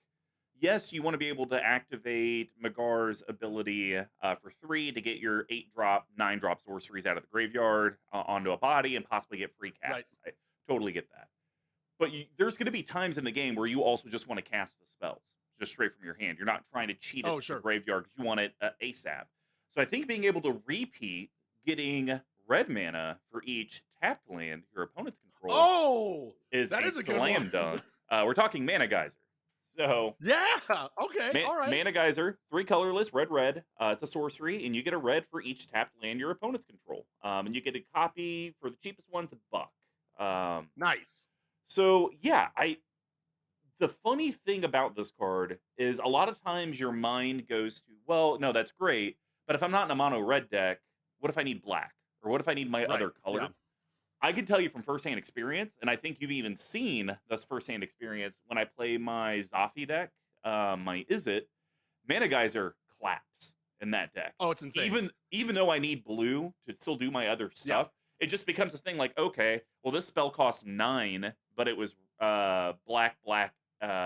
[SPEAKER 1] Yes, you want to be able to activate Magar's ability for 3 to get your 8-drop, 9-drop sorceries out of the graveyard onto a body and possibly get free cast.
[SPEAKER 2] Right.
[SPEAKER 1] I totally get that. But there's going to be times in the game where you also just want to cast the spells just straight from your hand. You're not trying to cheat it
[SPEAKER 2] Oh,
[SPEAKER 1] to
[SPEAKER 2] sure.
[SPEAKER 1] the graveyard because you want it ASAP. So I think being able to repeat getting red mana for each tapped land your opponents control
[SPEAKER 2] Oh,
[SPEAKER 1] is
[SPEAKER 2] that
[SPEAKER 1] a
[SPEAKER 2] is a good
[SPEAKER 1] slam
[SPEAKER 2] one.
[SPEAKER 1] dunk. We're talking Mana Geyser. So
[SPEAKER 2] Yeah. Okay. All right.
[SPEAKER 1] Mana Geyser, 3 colorless, red, red. It's a sorcery, and you get a red for each tapped land your opponents control. And you get a copy for the cheapest one, it's $1.
[SPEAKER 2] Nice.
[SPEAKER 1] So yeah, the funny thing about this card is a lot of times your mind goes to, well, no, that's great, but if I'm not in a mono red deck, what if I need black? Or what if I need my
[SPEAKER 2] Right.
[SPEAKER 1] other color?
[SPEAKER 2] Yeah.
[SPEAKER 1] I can tell you from firsthand experience, and I think you've even seen this firsthand experience when I play my Zafi deck, my Is It, Mana Geyser claps in that deck.
[SPEAKER 2] Oh, it's insane.
[SPEAKER 1] Even though I need blue to still do my other
[SPEAKER 2] Yeah.
[SPEAKER 1] stuff, it just becomes a thing like, okay, well, this spell costs 9, but it was black,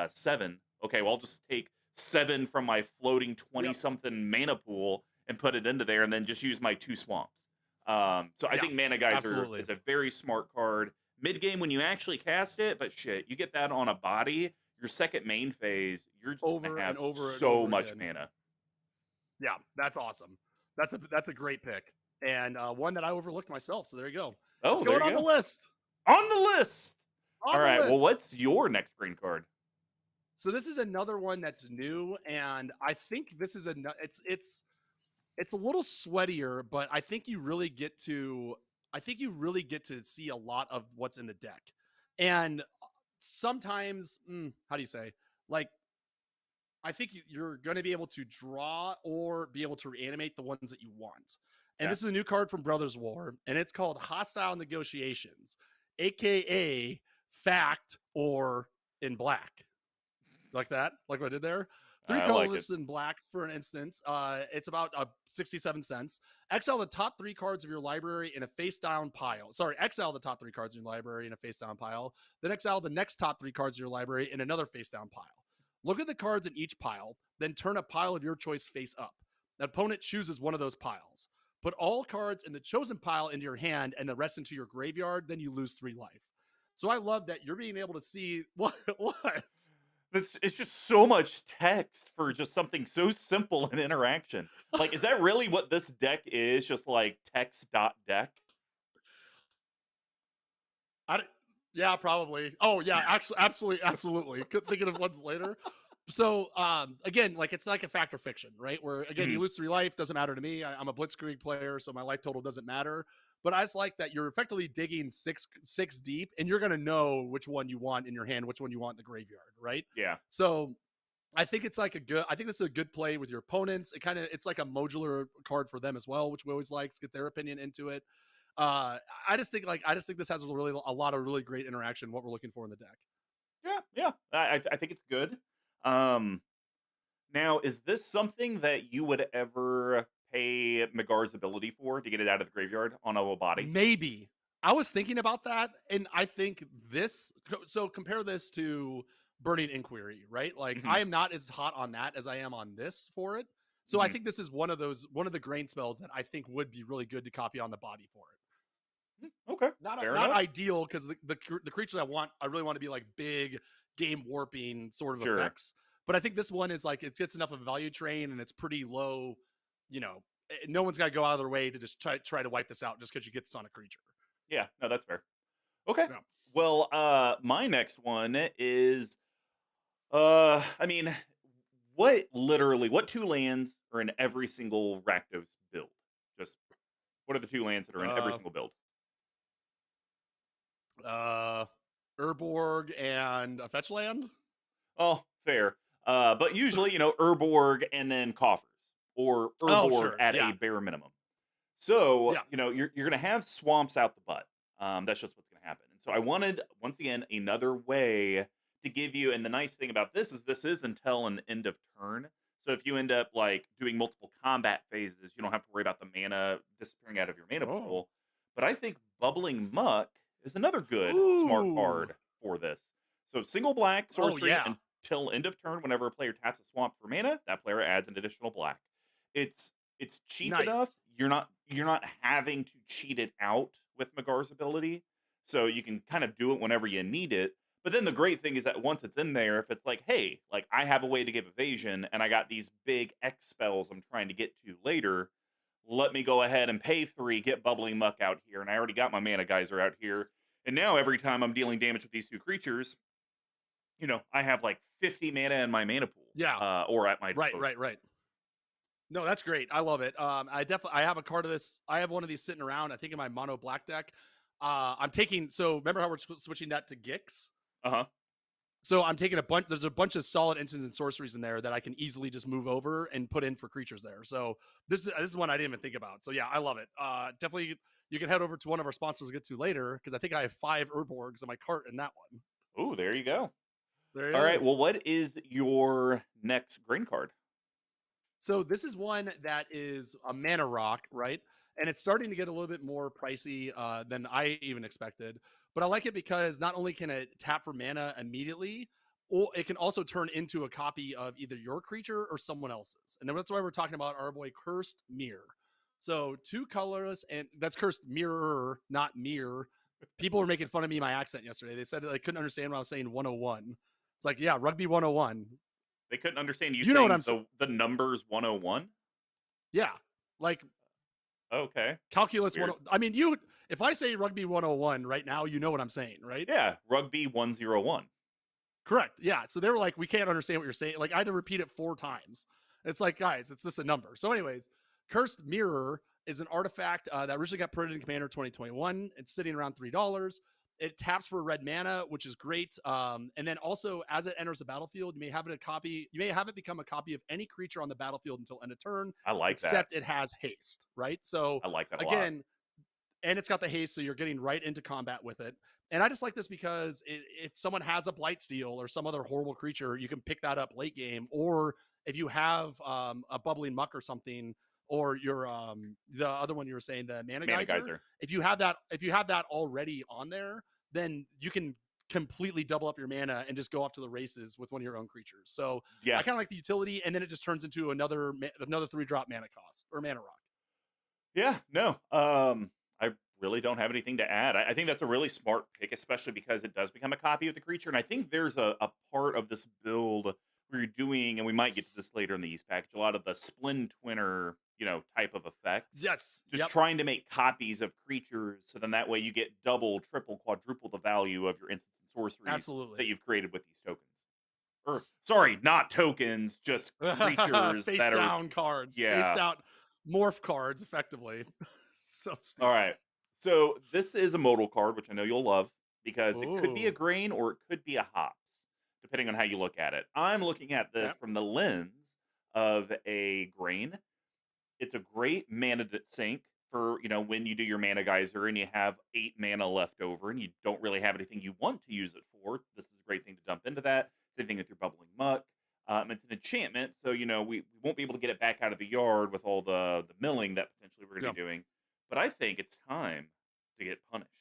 [SPEAKER 1] 7. Okay, well, I'll just take 7 from my floating 20 something mana pool and put it into there and then just use my 2 swamps. So I
[SPEAKER 2] Yeah,
[SPEAKER 1] think Mana Geyser
[SPEAKER 2] absolutely.
[SPEAKER 1] is a very smart card. Mid game when you actually cast it, but shit, you get that on a body, your second main phase, you're just
[SPEAKER 2] Over
[SPEAKER 1] gonna have
[SPEAKER 2] and over and
[SPEAKER 1] so
[SPEAKER 2] over
[SPEAKER 1] much
[SPEAKER 2] again.
[SPEAKER 1] mana.
[SPEAKER 2] Yeah, that's awesome. That's a great pick, and one that I overlooked myself. So there you go.
[SPEAKER 1] Oh,
[SPEAKER 2] It's
[SPEAKER 1] there
[SPEAKER 2] going
[SPEAKER 1] you
[SPEAKER 2] on the
[SPEAKER 1] go.
[SPEAKER 2] list.
[SPEAKER 1] On the list.
[SPEAKER 2] On
[SPEAKER 1] All
[SPEAKER 2] the
[SPEAKER 1] right. Well,
[SPEAKER 2] list.
[SPEAKER 1] what's your next green card?
[SPEAKER 2] So this is another one that's new, and I think this is it's it's a little sweatier, but I think you really get to see a lot of what's in the deck. And sometimes, how do you say? Like, I think you're going to be able to draw or be able to reanimate the ones that you want. And
[SPEAKER 1] Yeah.
[SPEAKER 2] this is a new card from Brothers War, and it's called Hostile Negotiations, aka Fact or in Black. Like that? Like what I did there? Three
[SPEAKER 1] I like it.
[SPEAKER 2] colorless in black, for an instance. It's about 67 cents. Exile the top 3 cards of your library in a face down pile. Sorry, exile the top 3 cards in your library in a face down pile. Then exile the next top 3 cards of your library in another face down pile. Look at the cards in each pile, then turn a pile of your choice face up. The opponent chooses one of those piles. Put all cards in the chosen pile into your hand and the rest into your graveyard, then you lose 3 life. So I love that you're being able to see what.
[SPEAKER 1] It's just so much text for just something so simple and interaction. Like, is that really what this deck is? Just like text.deck?
[SPEAKER 2] Yeah, probably. Oh yeah, actually, absolutely. Thinking of ones later. So again, like it's like a fact or fiction, right? Where again, you lose 3 life, doesn't matter to me. I'm a blitzkrieg player, so my life total doesn't matter. But I just like that you're effectively digging six deep, and you're gonna know which one you want in your hand, which one you want in the graveyard, right?
[SPEAKER 1] Yeah.
[SPEAKER 2] So I think it's like I think this is a good play with your opponents. It's like a modular card for them as well, which we always like to get their opinion into it. I just think this has a lot of really great interaction. What we're looking for in the deck.
[SPEAKER 1] Yeah. I think it's good. Now, is this something that you would ever pay Magar's ability for to get it out of the graveyard on a body?
[SPEAKER 2] Maybe. I was thinking about that, and I think this. So compare this to Burning Inquiry, right? Like I am not as hot on that as I am on this for it. So I think this is one of the grain spells that I think would be really good to copy on the body for it.
[SPEAKER 1] Okay,
[SPEAKER 2] Not
[SPEAKER 1] fair enough.
[SPEAKER 2] ideal because the creatures I really want to be like big game warping sort of
[SPEAKER 1] Sure.
[SPEAKER 2] effects. But I think this one is like it gets enough of a value train and it's pretty low. No one's got to go out of their way to just try to wipe this out just because you get this on a creature.
[SPEAKER 1] Yeah, no, that's fair. Okay.
[SPEAKER 2] Yeah.
[SPEAKER 1] Well, my next one is, I mean, what 2 lands are in every single Rakdos build? Just what are the 2 lands that are in every single build?
[SPEAKER 2] Urborg and a fetch land.
[SPEAKER 1] Oh, fair. But usually, Urborg and then coffers, or Urborg at a bare minimum. So, you're going to have swamps out the butt. That's just what's going to happen. And so I wanted, once again, another way to give you, and the nice thing about this is until an end of turn. So if you end up like doing multiple combat phases, you don't have to worry about the mana disappearing out of your mana pool. But I think Bubbling Muck is another good smart card for this. So single black sorcery until end of turn. Whenever a player taps a swamp for mana, that player adds an additional black. It's cheap enough. You're not having to cheat it out with Magar's ability, so you can kind of do it whenever you need it. But then the great thing is that once it's in there, if it's like, hey, like I have a way to give evasion, and I got these big X spells I'm trying to get to later, let me go ahead and pay 3, get Bubbling Muck out here, and I already got my Mana Geyser out here. And now every time I'm dealing damage with these 2 creatures, I have like 50 mana in my mana pool.
[SPEAKER 2] Yeah.
[SPEAKER 1] Or at my
[SPEAKER 2] disposal. Right. No, that's great. I love it. I have a card of this. I have one of these sitting around. I think in my mono black deck. So remember how we're switching that to Gix? So I'm taking a bunch. There's a bunch of solid instants and sorceries in there that I can easily just move over and put in for creatures there. So this is one I didn't even think about. So yeah, I love it. Definitely, you can head over to one of our sponsors we'll get to later because I think I have 5 Urborgs in my cart in that one.
[SPEAKER 1] Oh, there you go.
[SPEAKER 2] There
[SPEAKER 1] All right. Well, what is your next grain card?
[SPEAKER 2] So this is one that is a mana rock, right? And it's starting to get a little bit more pricey than I even expected. But I like it because not only can it tap for mana immediately, or it can also turn into a copy of either your creature or someone else's. And that's why we're talking about our boy Cursed Mirror. So 2 colorless, and that's Cursed Mirror, not Mirror. People were making fun of me my accent yesterday. They said that they couldn't understand when I was saying 101. It's like, yeah, Rugby 101.
[SPEAKER 1] They couldn't understand you
[SPEAKER 2] know
[SPEAKER 1] saying
[SPEAKER 2] what I'm saying.
[SPEAKER 1] The numbers 101?
[SPEAKER 2] Yeah. Like,
[SPEAKER 1] okay.
[SPEAKER 2] Calculus 1. I mean, if I say Rugby 101 right now, you know what I'm saying, right?
[SPEAKER 1] Yeah, Rugby 101.
[SPEAKER 2] Correct. Yeah. So they were like, we can't understand what you're saying. Like I had to repeat it 4 times. It's like, guys, it's just a number. So anyways, Cursed Mirror is an artifact that originally got printed in Commander 2021. It's sitting around $3. It taps for red mana, which is great. And then also, as it enters the battlefield, you may have it a copy. You may have it become a copy of any creature on the battlefield until end of turn,
[SPEAKER 1] I like that.
[SPEAKER 2] except it has haste, right? So
[SPEAKER 1] I like that a lot.
[SPEAKER 2] again, and it's got the haste, so you're getting right into combat with it. And I just like this because if someone has a Blightsteel or some other horrible creature, you can pick that up late game. Or if you have a Bubbling Muck or something, or your the other one you were saying, the Mana Geyser. If you have that already on there, then you can completely double up your mana and just go off to the races with one of your own creatures. So
[SPEAKER 1] Yeah,
[SPEAKER 2] I kind of like the utility, and then it just turns into another 3-drop mana cost or mana rock.
[SPEAKER 1] yeah, no. I really don't have anything to add. I think that's a really smart pick, especially because it does become a copy of the creature. And I think there's a part of this build where you're doing, and we might get to this later in the East package, a lot of the Splin Twinner, type of effects.
[SPEAKER 2] Yes.
[SPEAKER 1] Just trying to make copies of creatures, so then that way you get double, triple, quadruple the value of your instants and sorceries
[SPEAKER 2] Absolutely.
[SPEAKER 1] that you've created with these tokens. Or sorry, not tokens, just creatures
[SPEAKER 2] face
[SPEAKER 1] that
[SPEAKER 2] down
[SPEAKER 1] are
[SPEAKER 2] cards.
[SPEAKER 1] yeah.
[SPEAKER 2] Face down morph cards, effectively. So stupid.
[SPEAKER 1] All right. So this is a modal card, which I know you'll love because it could be a
[SPEAKER 2] Ooh.
[SPEAKER 1] grain or it could be a hops, depending on how you look at it. I'm looking at this
[SPEAKER 2] Okay.
[SPEAKER 1] from the lens of a grain. It's a great mana sink for, when you do your mana geyser and you have 8 mana left over and you don't really have anything you want to use it for. This is a great thing to dump into that. Same thing with your bubbling muck. It's an enchantment, so we won't be able to get it back out of the yard with all the milling that potentially we're going to be doing. But I think it's time to get punished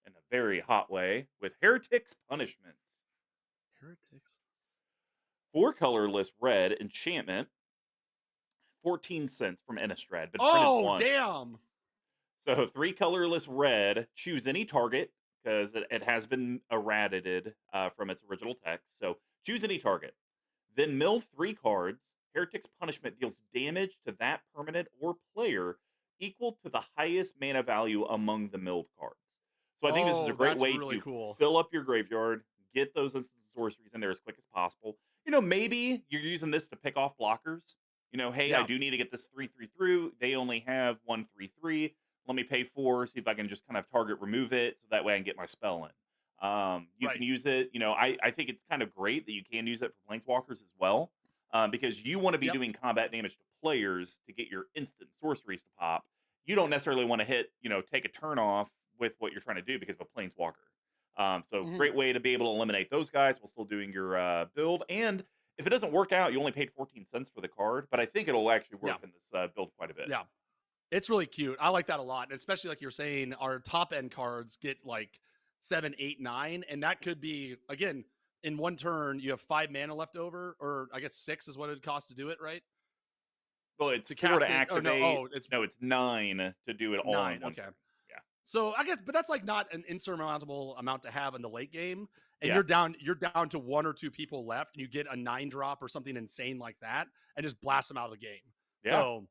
[SPEAKER 1] in a very hot way with Heretic's Punishments.
[SPEAKER 2] Heretics.
[SPEAKER 1] 4 colorless red enchantment, 14 cents from Innistrad. But
[SPEAKER 2] Oh, damn.
[SPEAKER 1] So 3 colorless red, choose any target, because it has been eradicated from its original text. So choose any target. Then mill 3 cards. Heretic's Punishment deals damage to that permanent or player equal to the highest mana value among the milled cards. So I think this is a great way
[SPEAKER 2] really
[SPEAKER 1] to
[SPEAKER 2] cool.
[SPEAKER 1] fill up your graveyard, get those instant sorceries in there as quick as possible. Maybe you're using this to pick off blockers. Hey, I do need to get this 3/3 through. They only have 1/3/3. Let me pay 4, see if I can just kind of target remove it, so that way I can get my spell in. You can use it. I think it's kind of great that you can use it for planeswalkers as well, because you want to be doing combat damage to players to get your instant sorceries to pop. You don't necessarily want to hit, take a turn off with what you're trying to do because of a planeswalker. So great way to be able to eliminate those guys while still doing your build. And if it doesn't work out, you only paid 14 cents for the card, but I think it'll actually work in this build quite a bit.
[SPEAKER 2] Yeah. It's really cute. I like that a lot. And especially like you're saying, our top end cards get like 7, 8, 9. And that could be, again, in one turn, you have 5 mana left over, or I guess 6 is what it costs to do it, right?
[SPEAKER 1] Well, it's
[SPEAKER 2] to
[SPEAKER 1] 4 to
[SPEAKER 2] activate.
[SPEAKER 1] activate. It's 9 to do it all
[SPEAKER 2] 9,
[SPEAKER 1] in one
[SPEAKER 2] okay.
[SPEAKER 1] turn. Yeah.
[SPEAKER 2] So I guess, but that's like not an insurmountable amount to have in the late game. And
[SPEAKER 1] Yeah.
[SPEAKER 2] you're down to 1 or 2 people left, and you get a 9-drop or something insane like that, and just blast them out of the game.
[SPEAKER 1] Yeah.
[SPEAKER 2] So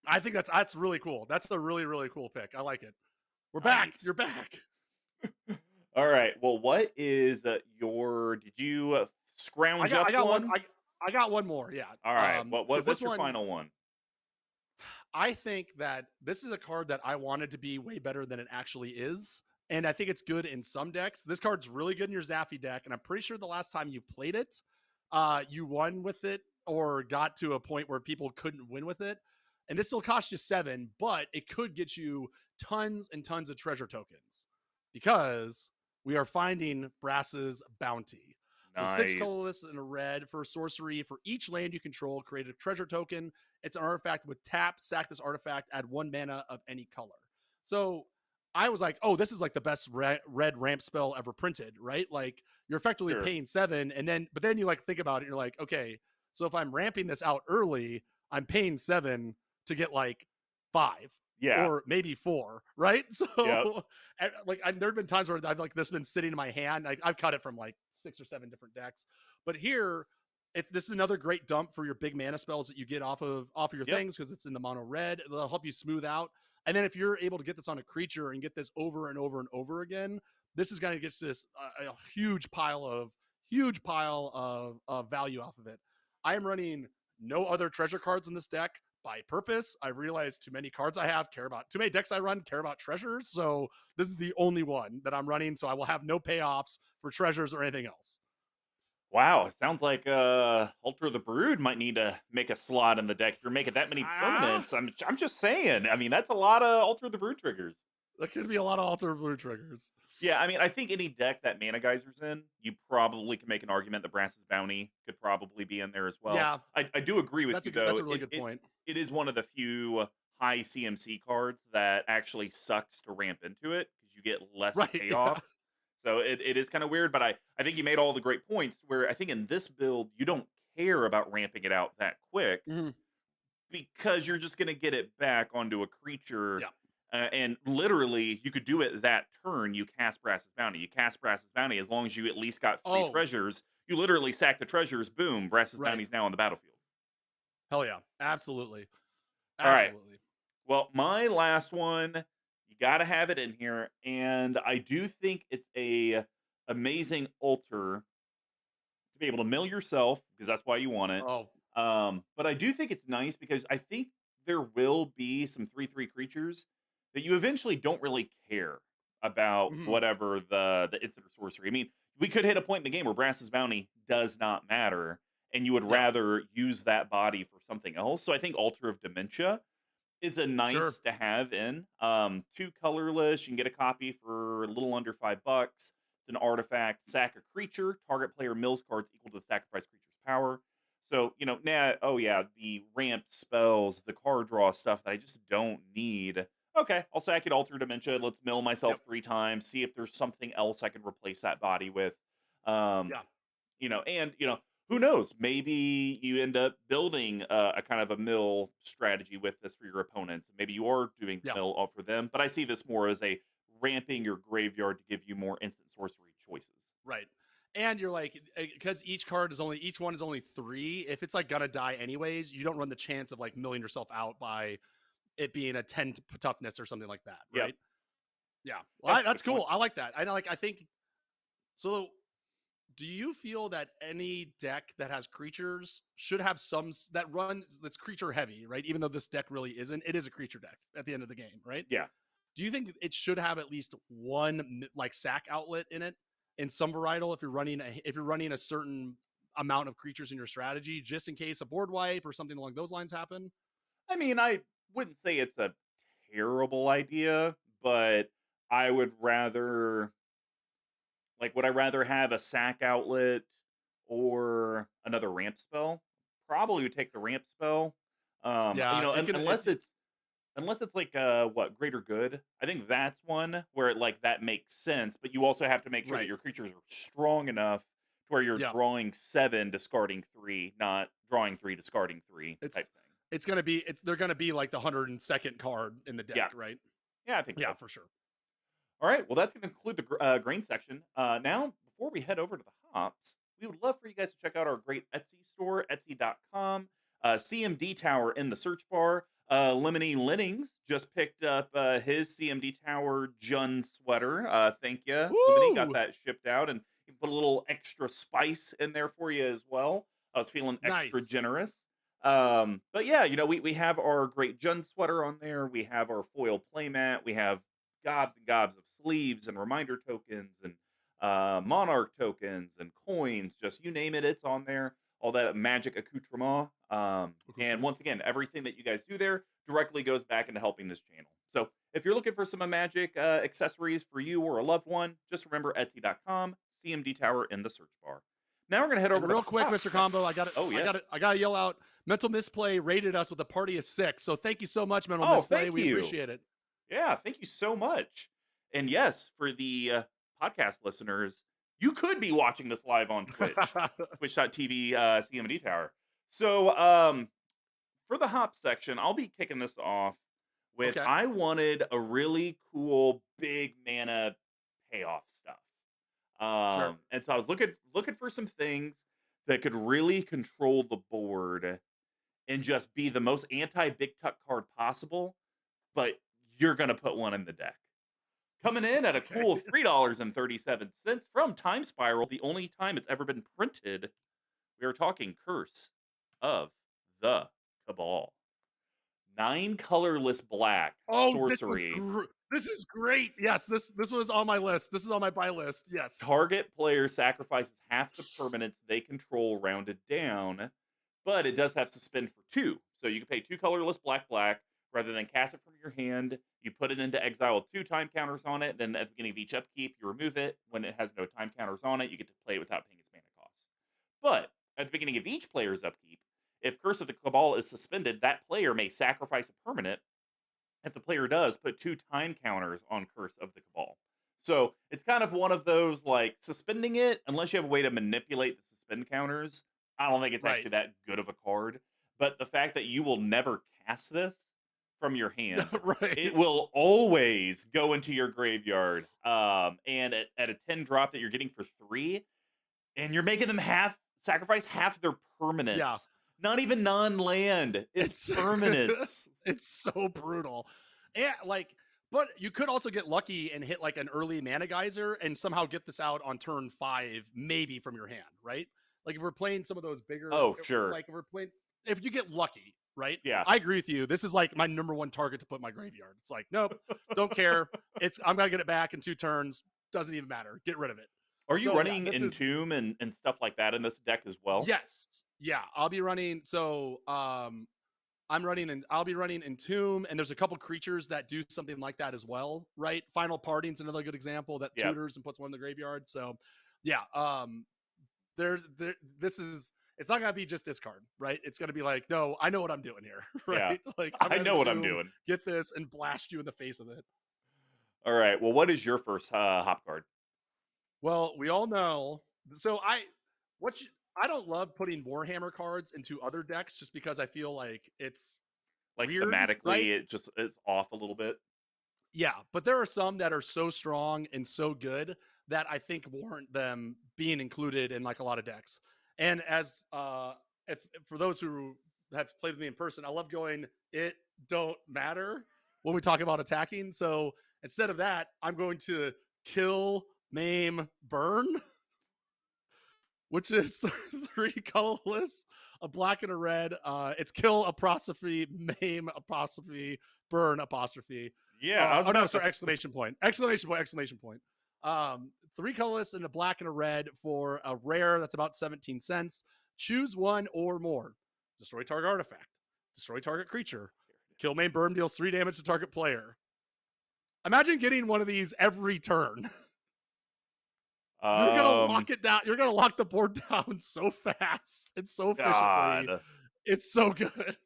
[SPEAKER 2] I think that's really cool. That's a really, really cool pick. I like it. We're back. You're back.
[SPEAKER 1] All right. Well, what is your? Did you scrounge up one?
[SPEAKER 2] I got one more. Yeah.
[SPEAKER 1] All right. What's your final one?
[SPEAKER 2] I think that this is a card that I wanted to be way better than it actually is. And I think it's good in some decks. This card's really good in your Zaffy deck. And I'm pretty sure the last time you played it, you won with it or got to a point where people couldn't win with it. And this will cost you 7, but it could get you tons and tons of treasure tokens because we are finding Brass's Bounty. So 6 colorless and a red for sorcery. For each land you control, create a treasure token. It's an artifact with tap. Sack this artifact, add 1 mana of any color. So I was like, oh, this is like the best red ramp spell ever printed, right? Like you're effectively paying 7. But then you like think about it. You're like, okay, so if I'm ramping this out early, I'm paying 7 to get like 5.
[SPEAKER 1] Yeah.
[SPEAKER 2] Or maybe 4, right? So like there've been times where I've like this been sitting in my hand. I've cut it from like 6 or 7 different decks. But here, this is another great dump for your big mana spells that you get off of your things because it's in the mono red. It'll help you smooth out. And then if you're able to get this on a creature and get this over and over and over again, this is going to get this a huge pile of value off of it. I am running no other treasure cards in this deck by purpose. I realized too many cards I have care about, too many decks I run care about treasures. So this is the only one that I'm running. So I will have no payoffs for treasures or anything else.
[SPEAKER 1] Wow, it sounds like Alter the Brood might need to make a slot in the deck if you're making that many
[SPEAKER 2] Ah,
[SPEAKER 1] permanents. I'm just saying. I mean, that's a lot of Alter the Brood triggers.
[SPEAKER 2] that could be a lot of alter blue triggers.
[SPEAKER 1] Yeah, I mean, I think any deck that Mana Geyser's in, you probably can make an argument that Brass's Bounty could probably be in there as well.
[SPEAKER 2] Yeah,
[SPEAKER 1] I do agree with you
[SPEAKER 2] that's
[SPEAKER 1] though.
[SPEAKER 2] a really good point.
[SPEAKER 1] It is one of the few high CMC cards that actually sucks to ramp into it because you get less
[SPEAKER 2] Right. Yeah.
[SPEAKER 1] payoff. So it is kind of weird, but I think you made all the great points where I think in this build you don't care about ramping it out that quick
[SPEAKER 2] Mhm.
[SPEAKER 1] because you're just going to get it back onto a creature.
[SPEAKER 2] Yeah.
[SPEAKER 1] And literally, you could do it that turn. You cast Brass's Bounty. You cast Brass's Bounty as long as you at least got 3
[SPEAKER 2] Oh,
[SPEAKER 1] treasures. You literally sack the treasures. Boom, Brass's
[SPEAKER 2] right.
[SPEAKER 1] Bounty's now on the battlefield.
[SPEAKER 2] Hell yeah. Absolutely.
[SPEAKER 1] All right.
[SPEAKER 2] Absolutely.
[SPEAKER 1] Well, my last one, you got to have it in here, and I do think it's a amazing altar to be able to mill yourself because that's why you want it.
[SPEAKER 2] Oh,
[SPEAKER 1] But I do think it's nice because I think there will be some 3/3 creatures that you eventually don't really care about
[SPEAKER 2] mhm.
[SPEAKER 1] whatever the instant or sorcery. I mean, we could hit a point in the game where Brass's Bounty does not matter, and you would
[SPEAKER 2] Yeah.
[SPEAKER 1] rather use that body for something else. So I think Altar of Dementia is a
[SPEAKER 2] Sure.
[SPEAKER 1] nice to have in. 2 colorless. You can get a copy for a little under $5. It's an artifact. Sack a creature. Target player mills cards equal to the sacrifice creature's power. So, oh yeah, the ramp spells, the card draw stuff that I just don't need. Okay, I'll sack it Alter Dementia. Let's mill myself
[SPEAKER 2] Yep.
[SPEAKER 1] 3 times, see if there's something else I can replace that body with. Um,
[SPEAKER 2] Yeah.
[SPEAKER 1] who knows? Maybe you end up building a kind of a mill strategy with this for your opponents. Maybe you are doing the
[SPEAKER 2] Yeah.
[SPEAKER 1] mill all for them, but I see this more as a ramping your graveyard to give you more instant sorcery choices.
[SPEAKER 2] Right. And you're like, because each one is only 3. If it's like gonna die anyways, you don't run the chance of like milling yourself out by it being a 10 toughness or something like that.
[SPEAKER 1] Yep.
[SPEAKER 2] Right. Yeah. Well,
[SPEAKER 1] Yep.
[SPEAKER 2] that's
[SPEAKER 1] Good point.
[SPEAKER 2] cool. I like that. I think so. Do you feel that any deck that has creatures should have that runs that's creature heavy, right? Even though this deck really isn't, it is a creature deck at the end of the game, right?
[SPEAKER 1] Yeah.
[SPEAKER 2] Do you think it should have at least one like sack outlet in it in some varietal if you're running a certain amount of creatures in your strategy, just in case a board wipe or something along those lines happen?
[SPEAKER 1] I mean, I wouldn't say it's a terrible idea, but I would rather would I rather have a sack outlet or another ramp spell? Probably would take the ramp spell.
[SPEAKER 2] Yeah, it can.
[SPEAKER 1] Unless it's like what greater good. I think that's one where that makes sense, but you also have to make sure that
[SPEAKER 2] Right.
[SPEAKER 1] your creatures are strong enough to where you're
[SPEAKER 2] Yeah.
[SPEAKER 1] drawing 7, discarding 3, not drawing 3, discarding 3 type
[SPEAKER 2] It's
[SPEAKER 1] thing.
[SPEAKER 2] they're gonna be like the 102nd card in the
[SPEAKER 1] Yeah,
[SPEAKER 2] deck, right?
[SPEAKER 1] yeah, I think
[SPEAKER 2] Yeah,
[SPEAKER 1] so.
[SPEAKER 2] for sure.
[SPEAKER 1] All right, well, that's going to conclude the grain section. Now, before we head over to the hops, we would love for you guys to check out our great Etsy store, etsy.com. CMDTower in the search bar. Lemony Lennings just picked up his CMDTower Jun sweater. Thank you, Lemony. Got
[SPEAKER 2] Woo!
[SPEAKER 1] that shipped out, and he put a little extra spice in there for you as well. I was feeling extra
[SPEAKER 2] Nice.
[SPEAKER 1] generous. But yeah, we have our great Jun sweater on there. We have our foil playmat. We have gobs and gobs of sleeves and reminder tokens and monarch tokens and coins. Just you name it, it's on there. All that magic accoutrement. And
[SPEAKER 2] Accoutrement.
[SPEAKER 1] once again, everything that you guys do there directly goes back into helping this channel. So if you're looking for some magic accessories for you or a loved one, just remember Etsy.com, CMD Tower in the search bar. Now we're gonna head over
[SPEAKER 2] And
[SPEAKER 1] to
[SPEAKER 2] real
[SPEAKER 1] the
[SPEAKER 2] quick,
[SPEAKER 1] hot
[SPEAKER 2] Mr.
[SPEAKER 1] section.
[SPEAKER 2] Combo,
[SPEAKER 1] Oh yes.
[SPEAKER 2] I gotta yell out. Mental Misplay rated us with a party of 6. So thank you so much, Mental
[SPEAKER 1] Oh,
[SPEAKER 2] Misplay.
[SPEAKER 1] thank
[SPEAKER 2] We
[SPEAKER 1] you.
[SPEAKER 2] appreciate it.
[SPEAKER 1] Yeah, thank you so much. And yes, for the podcast listeners, you could be watching this live on Twitch, twitch.tv CMD Tower. So for the hop section, I'll be kicking this off with
[SPEAKER 2] Okay.
[SPEAKER 1] I wanted a really cool big mana payoff stuff.
[SPEAKER 2] Sure.
[SPEAKER 1] And so I was looking for some things that could really control the board and just be the most anti BigTuck card possible, but you're gonna put one in the deck. Coming in at a
[SPEAKER 2] Okay.
[SPEAKER 1] cool $3.37 from Time Spiral, the only time it's ever been printed. We are talking Curse of the Cabal. 9 colorless black
[SPEAKER 2] Oh,
[SPEAKER 1] sorcery.
[SPEAKER 2] this is great. Yes, this was on my list. This is on my buy list. Yes.
[SPEAKER 1] Target player sacrifices half the permanents they control rounded down, but it does have suspend for 2. So you can pay 2 colorless black black rather than cast it from your hand. You put it into exile with 2 time counters on it. Then at the beginning of each upkeep, you remove it. When it has no time counters on it, you get to play it without paying its mana cost. But at the beginning of each player's upkeep, if Curse of the Cabal is suspended, that player may sacrifice a permanent. If the player does, put 2 time counters on Curse of the Cabal. So it's kind of one of those like suspending it, unless you have a way to manipulate the suspend counters. I don't think it's
[SPEAKER 2] Right.
[SPEAKER 1] actually that good of a card. But the fact that you will never cast this from your hand, it
[SPEAKER 2] Right.
[SPEAKER 1] will always go into your graveyard. And at a 10 drop that you're getting for 3, and you're making them sacrifice half their
[SPEAKER 2] Yeah.
[SPEAKER 1] permanents. Not even non-land. It's permanents.
[SPEAKER 2] it's so brutal. And like, but you could also get lucky and hit like an early mana geyser and somehow get this out on turn 5, maybe from your hand, right? Like if we're playing some of those bigger,
[SPEAKER 1] Oh, sure.
[SPEAKER 2] like if you get lucky, right?
[SPEAKER 1] Yeah.
[SPEAKER 2] I agree with you. This is like my number one target to put in my graveyard. It's like, nope, don't care. I'm gonna get it back in 2 turns. Doesn't even matter. Get rid of it.
[SPEAKER 1] Are you
[SPEAKER 2] So, yeah,
[SPEAKER 1] running
[SPEAKER 2] this is
[SPEAKER 1] Entomb and stuff like that in this deck as well?
[SPEAKER 2] yes, yeah. I'll be running. So I'll be running Entomb, and there's a couple creatures that do something like that as well, right? Final Parting's another good example that
[SPEAKER 1] Yep.
[SPEAKER 2] tutors and puts one in the graveyard. So yeah, this is it's not gonna be just discard, right? It's gonna be like, no, I know what I'm doing here,
[SPEAKER 1] Yeah.
[SPEAKER 2] right? Like I'm
[SPEAKER 1] I
[SPEAKER 2] gonna
[SPEAKER 1] know what I'm
[SPEAKER 2] Entomb,
[SPEAKER 1] doing.
[SPEAKER 2] get this, and blast you in the face with it.
[SPEAKER 1] All right. Well, what is your first hop card?
[SPEAKER 2] Well, we all know. So what you, I don't love putting Warhammer cards into other decks just because I feel like it's
[SPEAKER 1] Like
[SPEAKER 2] weird, right?
[SPEAKER 1] thematically, it just is off a little bit.
[SPEAKER 2] Yeah, but there are some that are so strong and so good that I think warrant them being included in like a lot of decks. And as if for those who have played with me in person, I love going it don't matter when we talk about attacking. So instead of that, I'm going to kill, maim, burn, which is 3 colorless, a black and a red. It's kill apostrophe, maim apostrophe, burn apostrophe.
[SPEAKER 1] Yeah, I was
[SPEAKER 2] Oh no,
[SPEAKER 1] about
[SPEAKER 2] sorry!
[SPEAKER 1] to.
[SPEAKER 2] Exclamation point! Exclamation point! Exclamation point! 3 colorless and a black and a red for a rare that's about 17 cents. Choose one or more. Destroy target artifact. Destroy target creature. Kill, maim, burn, deals 3 damage to target player. Imagine getting one of these every turn. You're gonna lock it down. You're gonna lock the board down so fast and so efficiently.
[SPEAKER 1] God,
[SPEAKER 2] It's so good.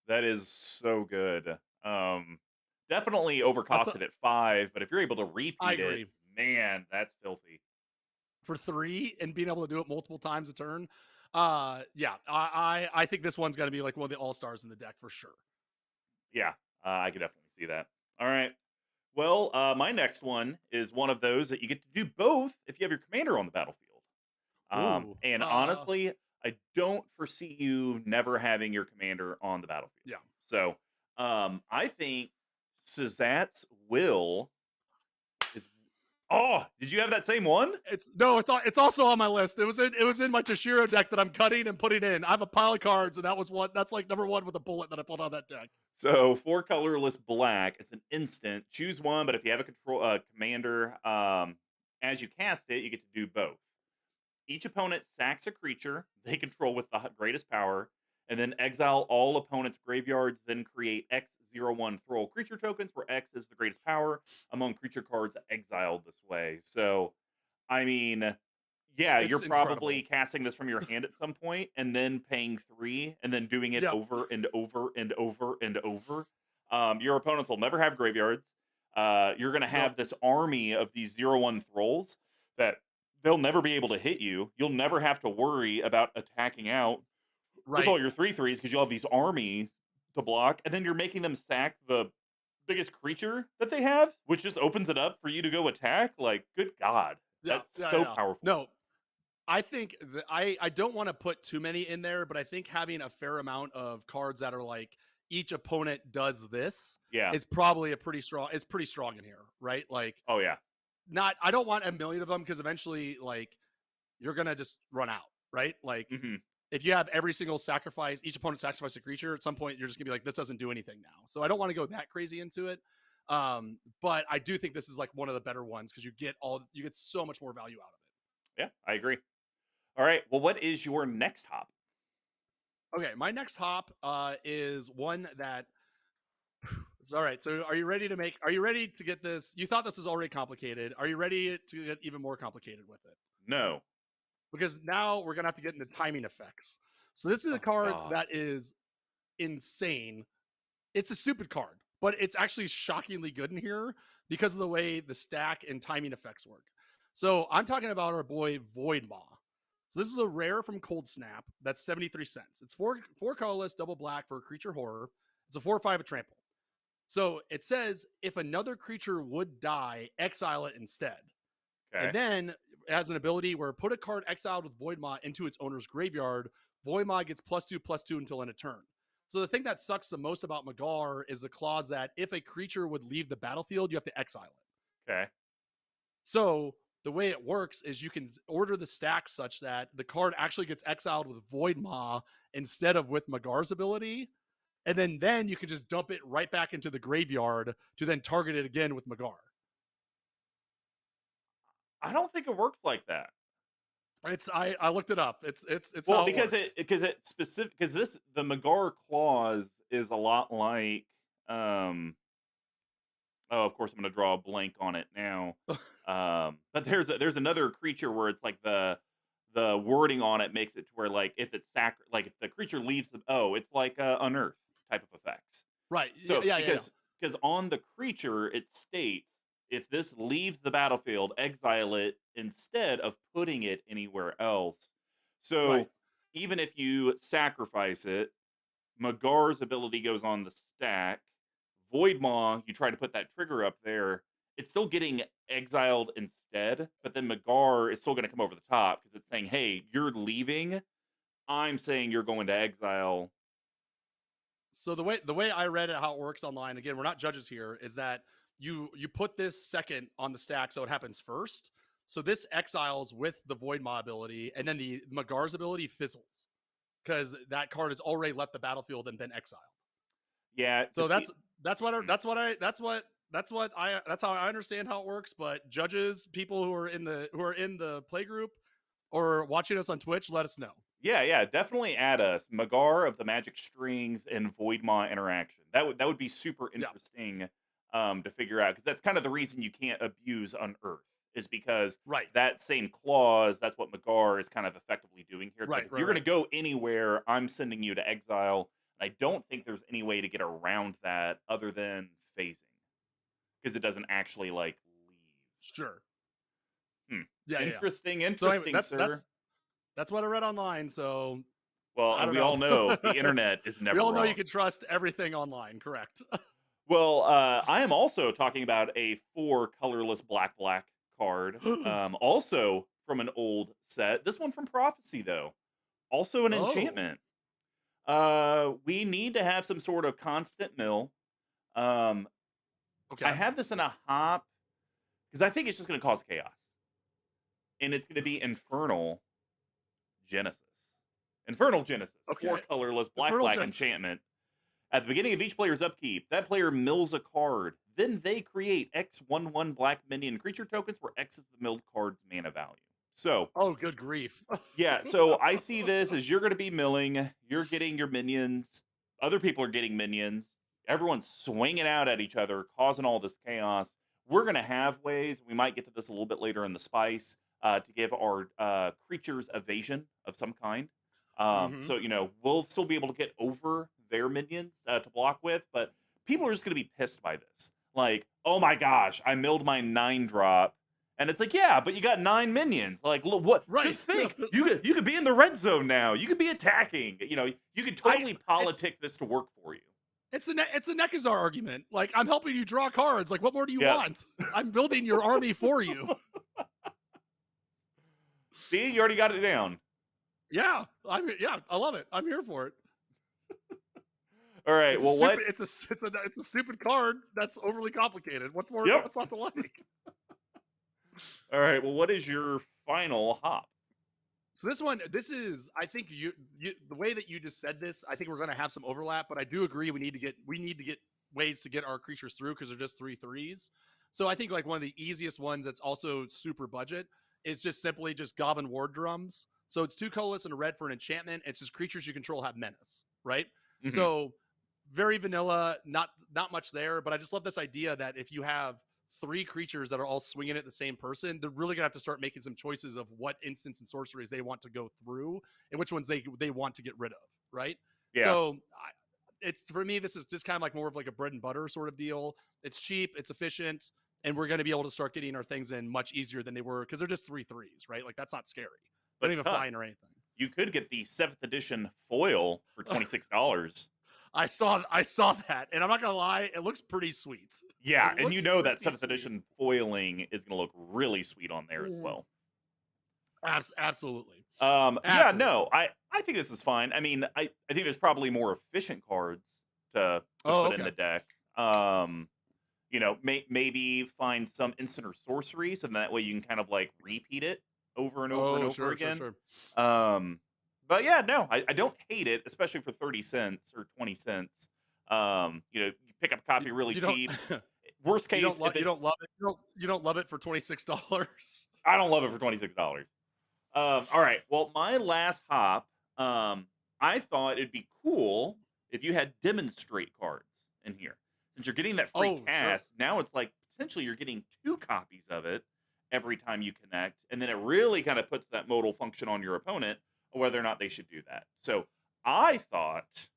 [SPEAKER 1] that is so good. Definitely
[SPEAKER 2] I thought
[SPEAKER 1] overcosted at 5, but if you're able to
[SPEAKER 2] I
[SPEAKER 1] repeat it,
[SPEAKER 2] agree.
[SPEAKER 1] man, that's filthy.
[SPEAKER 2] For 3 and being able to do it multiple times a turn. Yeah, I think this one's gonna be like one of the all-stars in the deck for sure.
[SPEAKER 1] Yeah, I could definitely see that. All right. Well, my next one is one of those that you get to do both if you have your commander on the battlefield.
[SPEAKER 2] Ooh.
[SPEAKER 1] And honestly, I don't foresee you never having your commander on the battlefield.
[SPEAKER 2] Yeah.
[SPEAKER 1] So I think Sazat's Will is. Oh, did you have that same one?
[SPEAKER 2] It's also on my list. It was in my Toshiro deck that I'm cutting and putting in. I have a pile of cards, and that was one. That's like number 1 with a bullet that I put on that deck.
[SPEAKER 1] So 4 colorless black. It's an instant. Choose one, but if you have a commander, as you cast it, you get to do both. Each opponent sacks a creature they control with the greatest power, and then exile all opponents' graveyards. Then create X01 throw creature tokens, where X is the greatest power among creature cards exiled this way. So, I mean, yeah,
[SPEAKER 2] It's
[SPEAKER 1] you're probably
[SPEAKER 2] incredible.
[SPEAKER 1] casting this from your hand at some point, and then paying 3, and then doing it
[SPEAKER 2] Yep.
[SPEAKER 1] over and over and over and over. Your opponents will never have graveyards. You're going to have
[SPEAKER 2] Nope.
[SPEAKER 1] this army of these 0/1 thralls that they'll never be able to hit you. You'll never have to worry about attacking out with
[SPEAKER 2] Right.
[SPEAKER 1] all your 3/3s because you'll have these armies to block, and then you're making them sack the biggest creature that they have, which just opens it up for you to go attack. Like, good God,
[SPEAKER 2] Yeah.
[SPEAKER 1] that's
[SPEAKER 2] Yeah.
[SPEAKER 1] so
[SPEAKER 2] Yeah.
[SPEAKER 1] powerful.
[SPEAKER 2] No, I think I don't want to put too many in there, but I think having a fair amount of cards that are like each opponent does this
[SPEAKER 1] Yeah.
[SPEAKER 2] is probably pretty strong in here, right? Like
[SPEAKER 1] Oh yeah.
[SPEAKER 2] I don't want a million of them because eventually like you're gonna just run out, right? Like
[SPEAKER 1] Hmm.
[SPEAKER 2] if you have every single sacrifice, each opponent sacrifice a creature, at some point you're just gonna be like, this doesn't do anything now. So I don't want to go that crazy into it. But I do think this is like one of the better ones because you get so much more value out of
[SPEAKER 1] Yeah, I agree. All right. Well, what is your next hop?
[SPEAKER 2] it. Okay, my next hop is one that. All right, so are you ready to make? Are you ready to get this? You thought this was already complicated. Are you ready to get even more complicated with it?
[SPEAKER 1] No.
[SPEAKER 2] Because now we're gonna have to get into timing effects. So this is a
[SPEAKER 1] Oh
[SPEAKER 2] card
[SPEAKER 1] God.
[SPEAKER 2] that is insane. It's a stupid card, but it's actually shockingly good in here because of the way the stack and timing effects work. So I'm talking about our boy Void Maw. So this is a rare from Cold Snap that's 73 cents. It's four colorless, double black for a creature horror. It's a 4/5 a trample. So it says if another creature would die, exile it instead.
[SPEAKER 1] Okay.
[SPEAKER 2] And then it has an ability where put a card exiled with Void Maw into its owner's graveyard. Void Maw gets +2/+2 until end of turn. So the thing that sucks the most about Magar is the clause that if a creature would leave the battlefield, you have to exile it.
[SPEAKER 1] Okay.
[SPEAKER 2] So the way it works is you can order the stack such that the card actually gets exiled with Void Maw instead of with Magar's ability. And then you can just dump it right back into the graveyard to then target it again with Magar.
[SPEAKER 1] I don't think it works like that.
[SPEAKER 2] I looked it up. It's
[SPEAKER 1] Well,
[SPEAKER 2] how it
[SPEAKER 1] because
[SPEAKER 2] works.
[SPEAKER 1] it specific because the Magar clause is a lot like oh, of course I'm going to draw a blank on it now. But there's another creature where it's like the wording on it makes it to where like if it's like if the creature leaves the it's like unearth type of effects.
[SPEAKER 2] Right.
[SPEAKER 1] So
[SPEAKER 2] Yeah.
[SPEAKER 1] because on the creature it states if this leaves the battlefield, exile it instead of putting it anywhere else. So
[SPEAKER 2] Right.
[SPEAKER 1] even if you sacrifice it, Magar's ability goes on the stack. Void Maw, you try to put that trigger up there. It's still getting exiled instead, but then Magar is still going to come over the top because it's saying, "Hey, you're leaving. I'm saying you're going to exile."
[SPEAKER 2] So the way I read it, how it works online, again, we're not judges here, is that you put this second on the stack, so it happens first. So this exiles with the Void Maw ability, and then the Magar's ability fizzles because that card has already left the battlefield and been exiled.
[SPEAKER 1] Yeah,
[SPEAKER 2] So
[SPEAKER 1] see,
[SPEAKER 2] that's how I understand how it works. But judges, people who are in the play group or watching us on Twitch, let us know.
[SPEAKER 1] yeah, definitely add us Magar of the Magic Strings and Void Maw interaction. That would be super
[SPEAKER 2] Yeah.
[SPEAKER 1] interesting to figure out because that's kind of the reason you can't abuse Unearth is because
[SPEAKER 2] Right.
[SPEAKER 1] that same clause. That's what Magar is kind of effectively doing here. It's
[SPEAKER 2] Right.
[SPEAKER 1] like, if you're going to go anywhere, I'm sending you to exile. I don't think there's any way to get around that other than phasing because it doesn't actually like leave.
[SPEAKER 2] Sure.
[SPEAKER 1] Hmm.
[SPEAKER 2] Yeah.
[SPEAKER 1] Interesting,
[SPEAKER 2] So anyway,
[SPEAKER 1] sir.
[SPEAKER 2] that's what I read online. So
[SPEAKER 1] Well,
[SPEAKER 2] I
[SPEAKER 1] and
[SPEAKER 2] don't
[SPEAKER 1] we all know the
[SPEAKER 2] know.
[SPEAKER 1] internet is
[SPEAKER 2] We
[SPEAKER 1] never
[SPEAKER 2] all know you
[SPEAKER 1] wrong.
[SPEAKER 2] can trust everything online. Correct.
[SPEAKER 1] Well, I am also talking about a 4 colorless black card. Also from an old set. This one from Prophecy though. Also an
[SPEAKER 2] Oh.
[SPEAKER 1] enchantment. We need to have some sort of constant mill. Um, I
[SPEAKER 2] Okay.
[SPEAKER 1] have this in a hop because I think it's just going to cause chaos, and it's going to be Genesis. Infernal Genesis, 4
[SPEAKER 2] Okay.
[SPEAKER 1] colorless
[SPEAKER 2] Infernal
[SPEAKER 1] black
[SPEAKER 2] Genesis.
[SPEAKER 1] enchantment. At the beginning of each player's upkeep, that player mills a card. Then they create X/1/1 black minion creature tokens where X is the milled card's mana value. So,
[SPEAKER 2] Oh, good grief.
[SPEAKER 1] yeah, so I see this as you're going to be milling, you're getting your minions, other people are getting minions, everyone's swinging out at each other, causing all this chaos. We're going to have ways, we might get to this a little bit later in the spice, to give our creatures evasion of some kind.
[SPEAKER 2] Mm-hmm.
[SPEAKER 1] So, we'll still be able to get over their minions to block with, but people are just going to be pissed by this. Like, oh my gosh, I milled my 9-drop and it's like, yeah, but you got 9 minions. Like, look, what?
[SPEAKER 2] Right.
[SPEAKER 1] Just think, you could be in the red zone now. You could be attacking. You could totally politic this to work for you.
[SPEAKER 2] It's a Nekazar argument. Like, I'm helping you draw cards. Like, what more do you
[SPEAKER 1] Yeah.
[SPEAKER 2] want? I'm building your army for you.
[SPEAKER 1] See, you already got it down.
[SPEAKER 2] Yeah, I love it. I'm here for it.
[SPEAKER 1] All right.
[SPEAKER 2] It's
[SPEAKER 1] what?
[SPEAKER 2] It's a stupid card that's overly complicated. What's more?
[SPEAKER 1] Yep.
[SPEAKER 2] What's not to like?
[SPEAKER 1] All right. Well, what is your final hop?
[SPEAKER 2] So I think the way that you just said this, I think we're going to have some overlap, but I do agree we need to get ways to get our creatures through because they're just 3/3s. So I think like one of the easiest ones that's also super budget is just simply just Goblin Ward Drums. So it's 2 colorless and a red for an enchantment. It's just creatures you control have menace, right?
[SPEAKER 1] Mm-hmm.
[SPEAKER 2] So very vanilla, not much there, but I just love this idea that if you have 3 creatures that are all swinging at the same person, they're really gonna have to start making some choices of what instants and sorceries they want to go through and which ones they want to get rid of, right?
[SPEAKER 1] Yeah.
[SPEAKER 2] So it's for me, this is just kind of like more of like a bread and butter sort of deal. It's cheap, it's efficient, and we're going to be able to start getting our things in much easier than they were because they're just 3/3s, right? Like that's not scary. They
[SPEAKER 1] But
[SPEAKER 2] don't even flying or anything.
[SPEAKER 1] you could get the 7th edition foil for $26.
[SPEAKER 2] I saw that, and I'm not gonna lie, it looks pretty sweet.
[SPEAKER 1] Yeah,
[SPEAKER 2] It
[SPEAKER 1] and you
[SPEAKER 2] looks
[SPEAKER 1] know that
[SPEAKER 2] pretty
[SPEAKER 1] 7th
[SPEAKER 2] sweet.
[SPEAKER 1] edition foiling is going to look really sweet on there as well.
[SPEAKER 2] Absolutely.
[SPEAKER 1] Yeah, no, I think this is fine. I mean, I think there's probably more efficient cards to put in the deck. You know, maybe find some instant or sorcery, so that way you can kind of like repeat it over and over and over again.
[SPEAKER 2] Sure.
[SPEAKER 1] But yeah, no, I don't hate it, especially for 30 cents or 20 cents. You know, you pick up a copy really cheap. Worst case,
[SPEAKER 2] you don't love it. You don't love it for $26.
[SPEAKER 1] I don't love it for $26. All right. Well, my last hop, I thought it'd be cool if you had demonstrate cards in here. Since you're getting that free cast, now it's like potentially you're getting 2 copies of it every time you connect, and then it really kind of puts that modal function on your opponent of whether or not they should do that. So I thought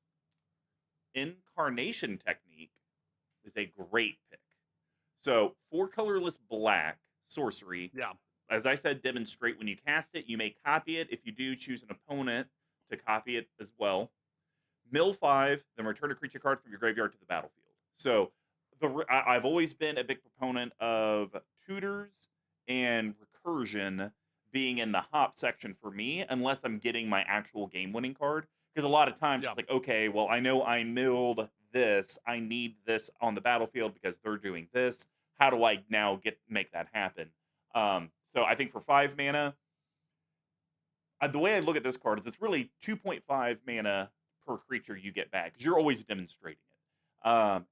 [SPEAKER 1] Incarnation Technique is a great pick. So 4 colorless black sorcery.
[SPEAKER 2] Yeah.
[SPEAKER 1] As I said, demonstrate when you cast it. You may copy it. If you do, choose an opponent to copy it as well. Mill 5, then return a creature card from your graveyard to the battlefield. So I've always been a big proponent of tutors and recursion being in the hop section for me, unless I'm getting my actual game-winning card. Because a lot of times it's like, okay, well, I know I milled this. I need this on the battlefield because they're doing this. How do I now make that happen? So I think for 5 mana, the way I look at this card is it's really 2.5 mana per creature you get back because you're always demonstrating it.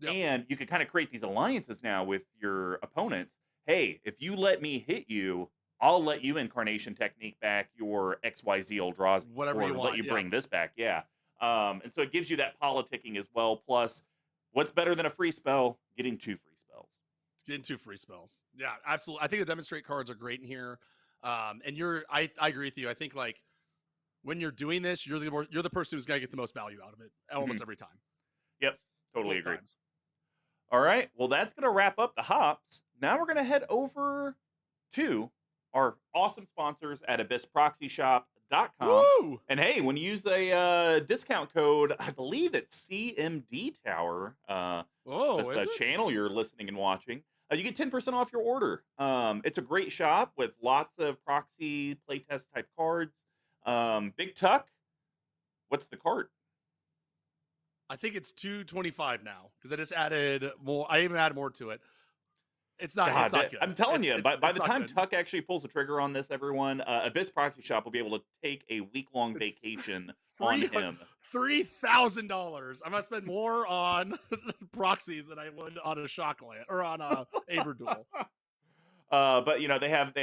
[SPEAKER 1] And you can kind of create these alliances now with your opponents. Hey, if you let me hit you, I'll let you Incarnation Technique back your XYZ Eldrazi.
[SPEAKER 2] Whatever you want.
[SPEAKER 1] Let you bring this back, yeah. And so it gives you that politicking as well. Plus, what's better than a free spell? Getting 2 free spells.
[SPEAKER 2] Getting 2 free spells. Yeah, absolutely. I think the demonstrate cards are great in here. And I agree with you. I think like when you're doing this, you're the person who's gonna get the most value out of it almost every time.
[SPEAKER 1] Yep, totally agree. All right, well that's gonna wrap up the hops. Now we're gonna head over to our awesome sponsors at abyssproxyshop.com.
[SPEAKER 2] Woo!
[SPEAKER 1] And hey, when you use a discount code, I believe it's CMDTower. That's the channel you're listening and watching. You get 10% off your order. It's a great shop with lots of proxy playtest type cards. BigTuck, what's the cart?
[SPEAKER 2] I think it's $225 now because I just added more. I even added more to it. It's not good.
[SPEAKER 1] I'm telling you, by the time Tuck actually pulls the trigger on this, everyone, Abyss Proxy Shop will be able to take a week-long vacation on him.
[SPEAKER 2] $3,000. I'm gonna spend more on proxies than I would on a Shockland or on a Aberduel.
[SPEAKER 1] But you know they have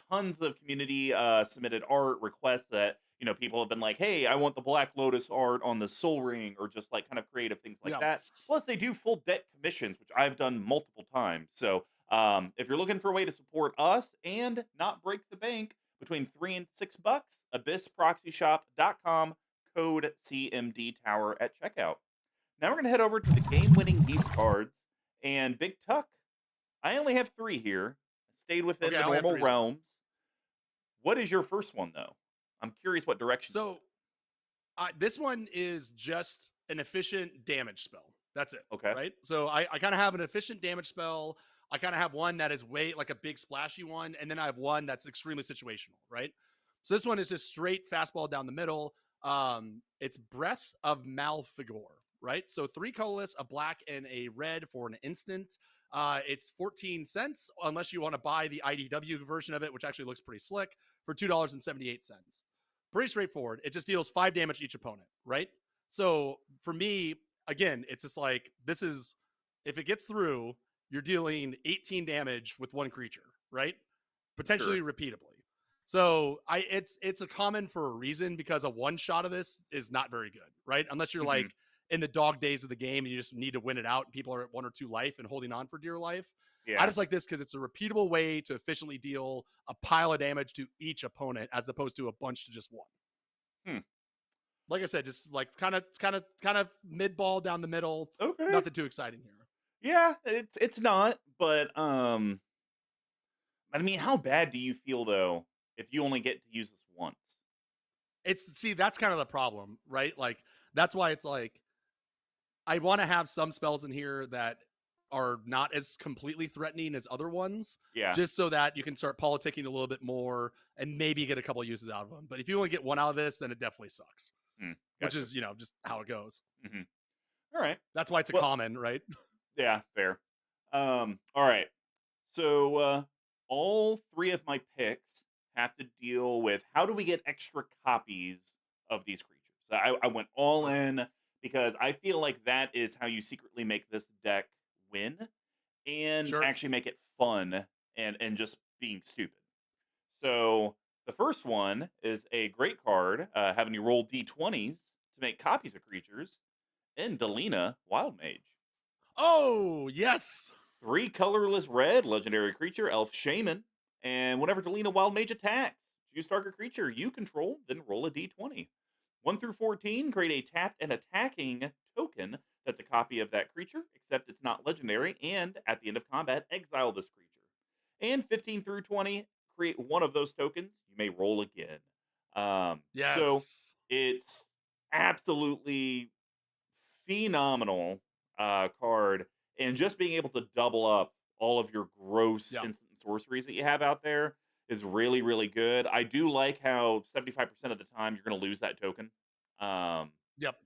[SPEAKER 1] tons of community submitted art requests that people have been like, hey, I want the Black Lotus art on the Soul Ring, or just like kind of creative things like that. Plus, they do full deck commissions, which I've done multiple times. So if you're looking for a way to support us and not break the bank, between $3 and $6, abyssproxyshop.com, code CMDTower at checkout. Now we're going to head over to the game-winning Beast cards. And Big Tuck, I only have 3 here. I stayed within the normal realms. What is your first one, though? I'm curious what direction.
[SPEAKER 2] So this one is just an efficient damage spell. That's it.
[SPEAKER 1] Okay.
[SPEAKER 2] Right? So I kind of have an efficient damage spell. I kind of have one that is like a big splashy one. And then I have one that's extremely situational, right? So this one is just straight fastball down the middle. It's Breath of Malfigor, right? So 3 colorless, a black, and a red for an instant. It's 14 cents, unless you want to buy the IDW version of it, which actually looks pretty slick, for $2.78. pretty straightforward. It just deals 5 damage to each opponent, right? So for me, again, it's just like this is if it gets through, you're dealing 18 damage with one creature, right? Potentially
[SPEAKER 1] Sure.
[SPEAKER 2] repeatably. So it's a common for a reason because a one shot of this is not very good, right? Unless you're
[SPEAKER 1] Hmm.
[SPEAKER 2] like in the dog days of the game and you just need to win it out and people are at 1 or 2 life and holding on for dear life. I
[SPEAKER 1] Yeah.
[SPEAKER 2] just like this because it's a repeatable way to efficiently deal a pile of damage to each opponent as opposed to a bunch to just one.
[SPEAKER 1] Hmm.
[SPEAKER 2] Like I said, just like kind of mid ball down the middle.
[SPEAKER 1] Okay.
[SPEAKER 2] Nothing too exciting here.
[SPEAKER 1] Yeah, it's not, but I mean, how bad do you feel though if you only get to use this once?
[SPEAKER 2] It's see that's kind of the problem, right? Like that's why it's like I want to have some spells in here that are not as completely threatening as other ones,
[SPEAKER 1] Yeah.
[SPEAKER 2] just so that you can start politicking a little bit more and maybe get a couple of uses out of them. But if you only get one out of this, then it definitely sucks,
[SPEAKER 1] Hmm.
[SPEAKER 2] which
[SPEAKER 1] Gotcha.
[SPEAKER 2] is just how it goes.
[SPEAKER 1] Hmm. All right.
[SPEAKER 2] That's why it's a
[SPEAKER 1] Well,
[SPEAKER 2] common, right?
[SPEAKER 1] yeah, fair. All right. So all three of my picks have to deal with how do we get extra copies of these creatures. So I went all
[SPEAKER 2] Okay,
[SPEAKER 1] in because I feel like that is how you secretly make this deck win and
[SPEAKER 2] sure.
[SPEAKER 1] actually make it fun and just being stupid. So the first one is a great card, having you roll d20s to make copies of creatures in Delina Wild Mage.
[SPEAKER 2] Oh yes,
[SPEAKER 1] 3 colorless red, legendary creature, elf shaman. And whenever Delina Wild Mage attacks, choose target creature you control, then roll a d20. 1 through 14, create a tapped and attacking token that's a copy of that creature, except it's not legendary, and at the end of combat, exile this creature. And 15 through 20, create one of those tokens. You may roll again. So
[SPEAKER 2] yes,
[SPEAKER 1] it's absolutely phenomenal card, and just being able to double up all of your gross
[SPEAKER 2] yeah,
[SPEAKER 1] instant sorceries that you have out there is really, really good. I do like how 75% of the time you're going to lose that token. Um,
[SPEAKER 2] yep,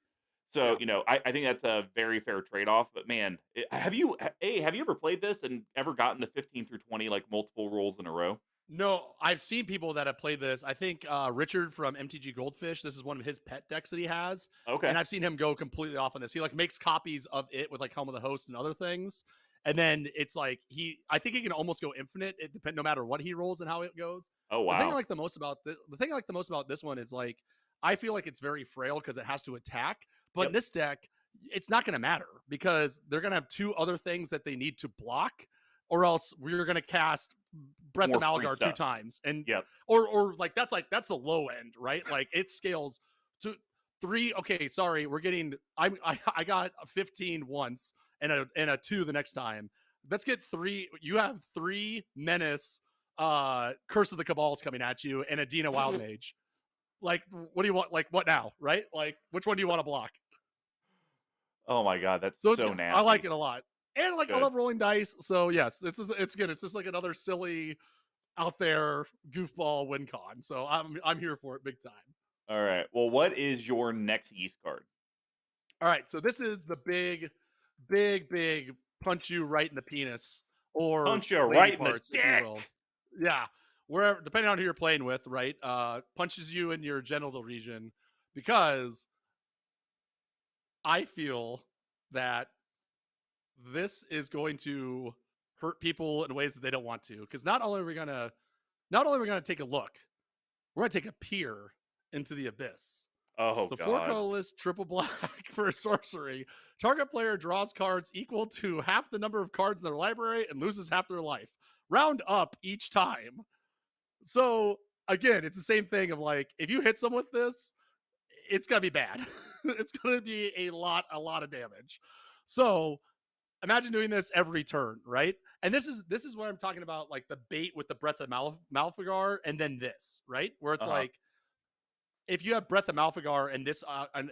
[SPEAKER 1] so
[SPEAKER 2] yeah.
[SPEAKER 1] I think that's a very fair trade off. But man, have you ever played this and ever gotten the 15 through 20 like multiple rolls in a row?
[SPEAKER 2] No, I've seen people that have played this. I think Richard from MTG Goldfish, this is one of his pet decks that he has.
[SPEAKER 1] Okay.
[SPEAKER 2] And I've seen him go completely off on this. He like makes copies of it with like Helm of the Host and other things. And then it's like I think he can almost go infinite. It depends no matter what he rolls and how it goes.
[SPEAKER 1] Oh
[SPEAKER 2] The thing I
[SPEAKER 1] wow.
[SPEAKER 2] like the most about the thing I like the most about this one is like I feel like it's very frail because it has to attack. But in
[SPEAKER 1] Yep.
[SPEAKER 2] this deck, it's not going to matter because they're going to have 2 other things that they need to block, or else we're going to cast Breath of
[SPEAKER 1] More free
[SPEAKER 2] Malgar 2
[SPEAKER 1] stuff.
[SPEAKER 2] times, and
[SPEAKER 1] Yep.
[SPEAKER 2] or like that's the low end, right? Like it scales to 3. Okay, sorry, we're getting. I got a 15 once and a 2 the next time. Let's get 3. You have 3 menace, Curse of the Cabals coming at you, and a Dina Wild Mage. Like, what do you want? Like, what now? Right? Like, which one do you want to block?
[SPEAKER 1] Oh my god, that's
[SPEAKER 2] So
[SPEAKER 1] so
[SPEAKER 2] I like
[SPEAKER 1] nasty.
[SPEAKER 2] it a lot, and like I
[SPEAKER 1] Good.
[SPEAKER 2] love rolling dice. So yes, it's good. It's just like another silly out there goofball win con. So I'm here for it big time.
[SPEAKER 1] All right. Well, what is your next yeast card?
[SPEAKER 2] All right, so this is the big punch you right in the penis or
[SPEAKER 1] Punch you
[SPEAKER 2] lady
[SPEAKER 1] right in the
[SPEAKER 2] parts, if you will.
[SPEAKER 1] dick.
[SPEAKER 2] Yeah, wherever depending on who you're playing with, right? Punches you in your genital region because I feel that this is going to hurt people in ways that they don't want to. Because not only are we gonna take a look, we're gonna take a peer into the abyss.
[SPEAKER 1] Oh
[SPEAKER 2] So 4
[SPEAKER 1] god.
[SPEAKER 2] colorless, triple black for a sorcery. Target player draws cards equal to half the number of cards in their library and loses half their life. Round up each time. So again, it's the same thing of like if you hit someone with this, it's gonna be bad. It's gonna be a lot of damage. So imagine doing this every turn, right? And this is what I'm talking about, like the bait with the Breath of Malfagar, and then this, right? Where it's
[SPEAKER 1] Uh-huh.
[SPEAKER 2] like if you have Breath of Malfagar and this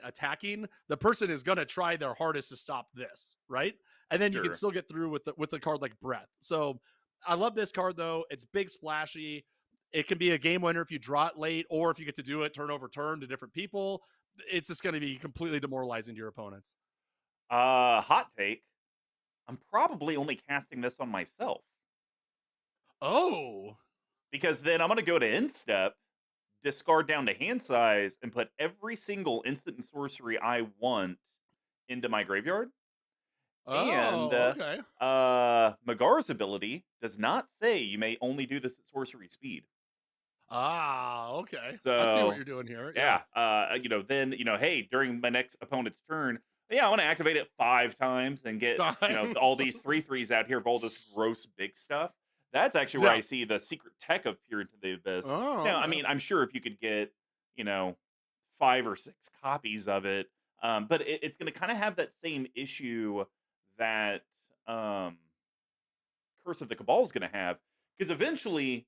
[SPEAKER 2] attacking, the person is going to try their hardest to stop this, right? And then you can
[SPEAKER 1] Sure.
[SPEAKER 2] still get through with the card like Breath. So I love this card though. It's big, splashy. It can be a game winner if you draw it late, or if you get to do it turn over turn to different people. It's just going to be completely demoralizing to your opponents.
[SPEAKER 1] Hot take. I'm probably only casting this on myself
[SPEAKER 2] Oh,
[SPEAKER 1] because then I'm going to go to instep, discard down to hand size and put every single instant and sorcery I want into my graveyard. And
[SPEAKER 2] Oh, okay.
[SPEAKER 1] Magar's ability does not say you may only do this at sorcery speed.
[SPEAKER 2] Ah, okay. I see what
[SPEAKER 1] So
[SPEAKER 2] you're doing here. Yeah.
[SPEAKER 1] yeah, then hey, during my next opponent's turn, yeah, I want to activate it 5 times and get all
[SPEAKER 2] Times.
[SPEAKER 1] these 3/3s out here of all this gross big stuff. That's actually where
[SPEAKER 2] Yeah.
[SPEAKER 1] I see the secret tech of Peer into the Abyss.
[SPEAKER 2] Oh,
[SPEAKER 1] Now, I
[SPEAKER 2] okay.
[SPEAKER 1] mean, I'm sure if you could get you know 5 or 6 copies of it, but it's going to kind of have that same issue that um, Curse of the Cabal is going to have, because eventually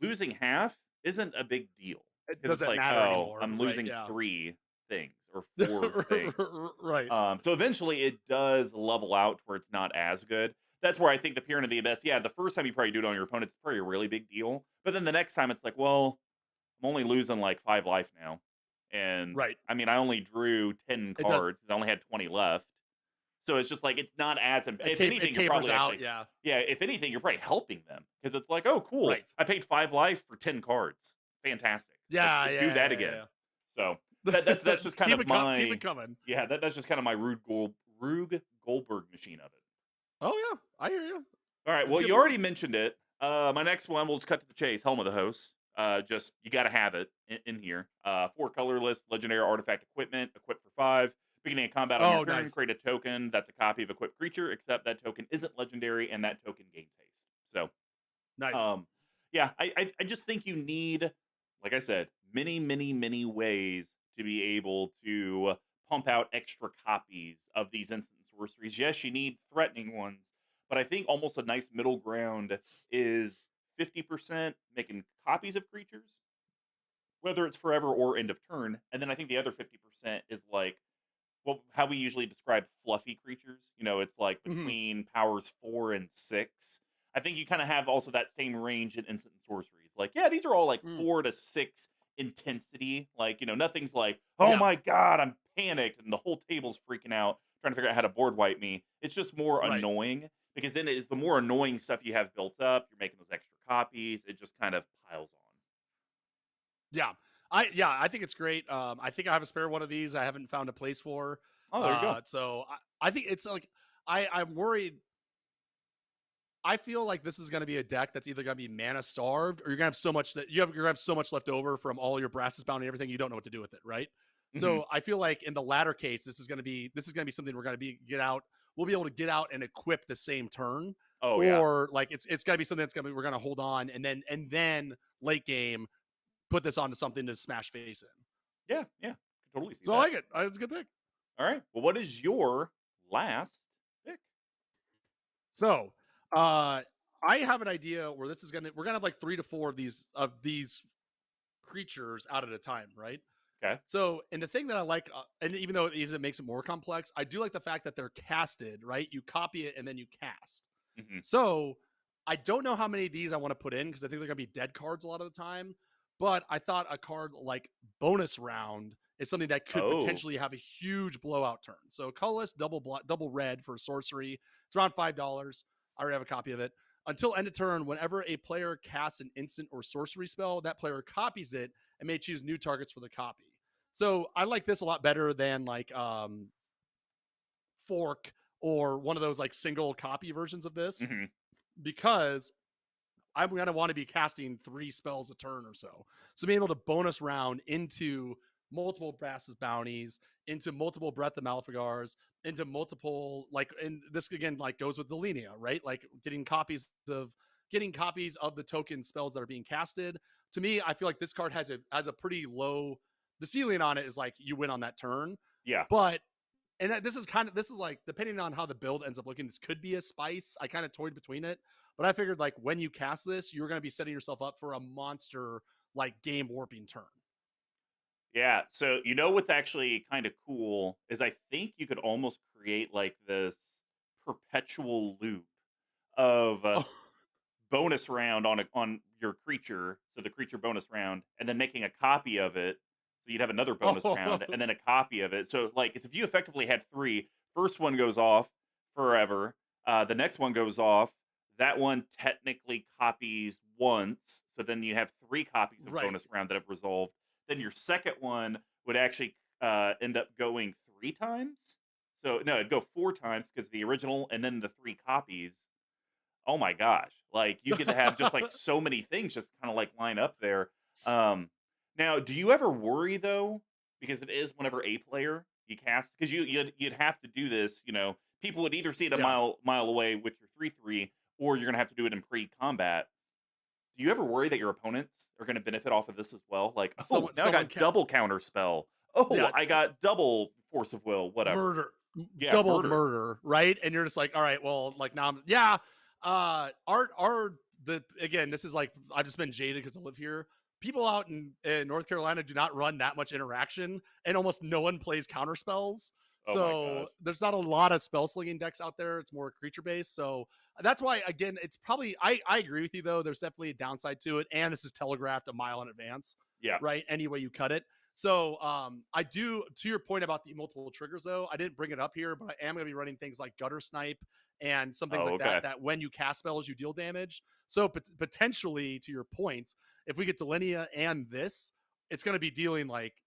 [SPEAKER 1] losing half isn't a big deal,
[SPEAKER 2] It
[SPEAKER 1] because it's
[SPEAKER 2] doesn't
[SPEAKER 1] like,
[SPEAKER 2] matter
[SPEAKER 1] oh,
[SPEAKER 2] anymore.
[SPEAKER 1] I'm
[SPEAKER 2] Right.
[SPEAKER 1] losing
[SPEAKER 2] Yeah.
[SPEAKER 1] 3 things or 4 things.
[SPEAKER 2] Right.
[SPEAKER 1] So eventually it does level out to where it's not as good. That's where I think the Pyramid of the Abyss, yeah, the first time you probably do it on your opponent, it's probably a really big deal. But then the next time it's like, well, I'm only losing like 5 life now. And
[SPEAKER 2] Right.
[SPEAKER 1] I mean, I only drew 10
[SPEAKER 2] It does.
[SPEAKER 1] cards. I only had 20 left. So it's just like, it's not as, if
[SPEAKER 2] It
[SPEAKER 1] anything, you're
[SPEAKER 2] tapers
[SPEAKER 1] probably
[SPEAKER 2] out.
[SPEAKER 1] actually,
[SPEAKER 2] Yeah.
[SPEAKER 1] yeah, if anything, you're probably helping them, because it's like, oh, cool.
[SPEAKER 2] Right.
[SPEAKER 1] I paid 5 life for 10 cards. Fantastic.
[SPEAKER 2] Yeah.
[SPEAKER 1] Let's do
[SPEAKER 2] Yeah.
[SPEAKER 1] that
[SPEAKER 2] Yeah.
[SPEAKER 1] again.
[SPEAKER 2] Yeah.
[SPEAKER 1] So that's
[SPEAKER 2] Yeah.
[SPEAKER 1] just kind of
[SPEAKER 2] Keep it
[SPEAKER 1] my,
[SPEAKER 2] coming.
[SPEAKER 1] yeah, that's just kind of my Rube Goldberg machine of it.
[SPEAKER 2] Oh yeah. I hear you.
[SPEAKER 1] All right.
[SPEAKER 2] It's a
[SPEAKER 1] Well,
[SPEAKER 2] good
[SPEAKER 1] you
[SPEAKER 2] point.
[SPEAKER 1] already mentioned it. My next one, we'll just cut to the chase. Helm of the Host. Just you got to have it in here. 4 colorless legendary artifact equipment, equipped for 5. Beginning of combat on your
[SPEAKER 2] Oh,
[SPEAKER 1] turn,
[SPEAKER 2] nice.
[SPEAKER 1] create a token that's a copy of equipped creature, except that token isn't legendary, and that token gains haste. So,
[SPEAKER 2] Nice.
[SPEAKER 1] um, yeah, I just think you need, like I said, many, many, many ways to be able to pump out extra copies of these instant sorceries. Yes, you need threatening ones, but I think almost a nice middle ground is 50% making copies of creatures, whether it's forever or end of turn, and then I think the other 50% is like, well, how we usually describe fluffy creatures. It's like
[SPEAKER 2] Hmm.
[SPEAKER 1] between powers 4 and 6. I think you kind of have also that same range in instant sorceries. Like, yeah, these are all like
[SPEAKER 2] Mm.
[SPEAKER 1] 4 to 6 intensity. Like, nothing's like, oh
[SPEAKER 2] Yeah.
[SPEAKER 1] my god, I'm panicked and the whole table's freaking out trying to figure out how to board wipe me. It's just more
[SPEAKER 2] Right.
[SPEAKER 1] annoying, because then it's the more annoying stuff you have built up. You're making those extra copies. It just kind of piles on.
[SPEAKER 2] Yeah. I think it's great. I think I have a spare one of these I haven't found a place for.
[SPEAKER 1] Oh, there you go.
[SPEAKER 2] So I think it's like I'm worried. I feel like this is going to be a deck that's either going to be mana starved, or you're going to have so much that you're going to have so much left over from all your Brassus Bound and everything, you don't know what to do with it, right?
[SPEAKER 1] Hmm.
[SPEAKER 2] So I feel like in the latter case, this is going to be something we're going to be get out. We'll be able to get out and equip the same turn,
[SPEAKER 1] Oh yeah,
[SPEAKER 2] or like it's going to be something that's going to be we're going to hold on and then late game put this onto something to smash face in.
[SPEAKER 1] yeah, yeah. Can totally see
[SPEAKER 2] So I
[SPEAKER 1] that.
[SPEAKER 2] like it. It's a good pick.
[SPEAKER 1] All right. Well, what is your last pick?
[SPEAKER 2] So, I have an idea where we're gonna have like 3 to 4 of these creatures out at a time, right?
[SPEAKER 1] Okay.
[SPEAKER 2] So, and the thing that I like, and even though it makes it more complex, I do like the fact that they're casted, right? You copy it and then you cast.
[SPEAKER 1] Hmm.
[SPEAKER 2] So, I don't know how many of these I want to put in because I think they're gonna be dead cards a lot of the time. But I thought a card like bonus round is something that could
[SPEAKER 1] Oh,
[SPEAKER 2] potentially have a huge blowout turn. So colorless, double red for sorcery. It's around $5. I already have a copy of it. Until end of turn, whenever a player casts an instant or sorcery spell, that player copies it and may choose new targets for the copy. So I like this a lot better than like Fork or one of those like single copy versions of this,
[SPEAKER 1] hmm,
[SPEAKER 2] because I'm going to want to be casting 3 spells a turn or so. So being able to bonus round into multiple Brass's bounties, into multiple Breath of Malfegars, into multiple and this again like goes with Delinia, right? Like getting copies of the token spells that are being casted. To me, I feel like this card has a pretty low. The ceiling on it is like you win on that turn,
[SPEAKER 1] yeah,
[SPEAKER 2] but this is like depending on how the build ends up looking, this could be a spice. I kind of toyed between it, but I figured like when you cast this, you're going to be setting yourself up for a monster like game warping turn.
[SPEAKER 1] yeah. So what's actually kind of cool is I think you could almost create like this perpetual loop of
[SPEAKER 2] Oh,
[SPEAKER 1] bonus round on your creature, so the creature bonus round, and then making a copy of it. So you'd have another bonus
[SPEAKER 2] oh,
[SPEAKER 1] round, and then a copy of it. So like, if you effectively had three, first one goes off forever, the next one goes off, that one technically copies once, so then you have 3 copies of
[SPEAKER 2] Right.
[SPEAKER 1] bonus round that have resolved. Then your second one would actually, end up going 3 times? So no, it'd go 4 times because the original and then the 3 copies. Oh my gosh. Like, you get to have just, like, so many things just kinda, like, line up there. Um, Now, do you ever worry, though? Because it is whenever a player you cast, because you'd have to do this, people would either see it a
[SPEAKER 2] Yeah.
[SPEAKER 1] mile away with your 3/3, or you're gonna have to do it in pre-combat. Do you ever worry that your opponents are gonna benefit off of this as well? Like, "Oh,
[SPEAKER 2] Someone
[SPEAKER 1] now I
[SPEAKER 2] someone
[SPEAKER 1] got
[SPEAKER 2] ca
[SPEAKER 1] double counter spell. Oh,
[SPEAKER 2] yeah,
[SPEAKER 1] I got double force of will," whatever.
[SPEAKER 2] murder,
[SPEAKER 1] Yeah,
[SPEAKER 2] double
[SPEAKER 1] murder.
[SPEAKER 2] murder, right? And you're just like, all right, well, like now, yeah. Our the again, this is like I've just been jaded because I live here. People out in North Carolina do not run that much interaction, and almost no one plays counter spells.
[SPEAKER 1] Oh my
[SPEAKER 2] So
[SPEAKER 1] gosh.
[SPEAKER 2] there's not a lot of spell slinging decks out there. It's more creature based. So that's why, again, it's probably I agree with you though. There's definitely a downside to it, and this is telegraphed a mile in advance,
[SPEAKER 1] Yeah.
[SPEAKER 2] right? Any way you cut it. So I do, to your point about the multiple triggers though, I didn't bring it up here, but I am going to be running things like gutter snipe and some things
[SPEAKER 1] Oh,
[SPEAKER 2] like that,
[SPEAKER 1] okay.
[SPEAKER 2] that when you cast spells, you deal damage. So potentially, to your point, if we get Delinia and this, it's going to be dealing like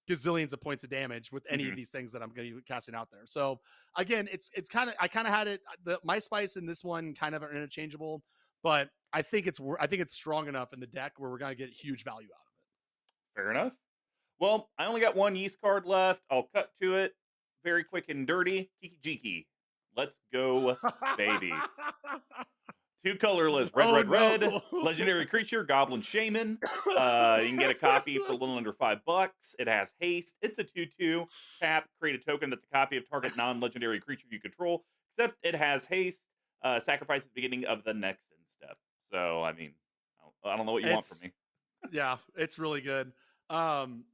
[SPEAKER 2] gazillions of points of damage with any of
[SPEAKER 1] Mhm.
[SPEAKER 2] these things that I'm going to be casting out there. So again, it's kind of, I kind of had it, my spice and this one kind of are interchangeable, but I think it's strong enough in the deck where we're going to get huge value out
[SPEAKER 1] Fair enough. Well, I only got 1 yeast card left. I'll cut to it very quick and dirty. Kiki Jiki. Let's go, baby.
[SPEAKER 2] of
[SPEAKER 1] 2 colorless,
[SPEAKER 2] it.
[SPEAKER 1] red,
[SPEAKER 2] Oh
[SPEAKER 1] red,
[SPEAKER 2] no.
[SPEAKER 1] red. Legendary creature, Goblin Shaman. You can get a copy for a little under $5. It has haste. It's a 2/2. Tap, create a token that's a copy of target non-legendary creature you control, except it has haste. Sacrifice at the beginning of the next end step. So, I mean, I don't know what you want from
[SPEAKER 2] It's
[SPEAKER 1] me.
[SPEAKER 2] yeah, it's really good. Um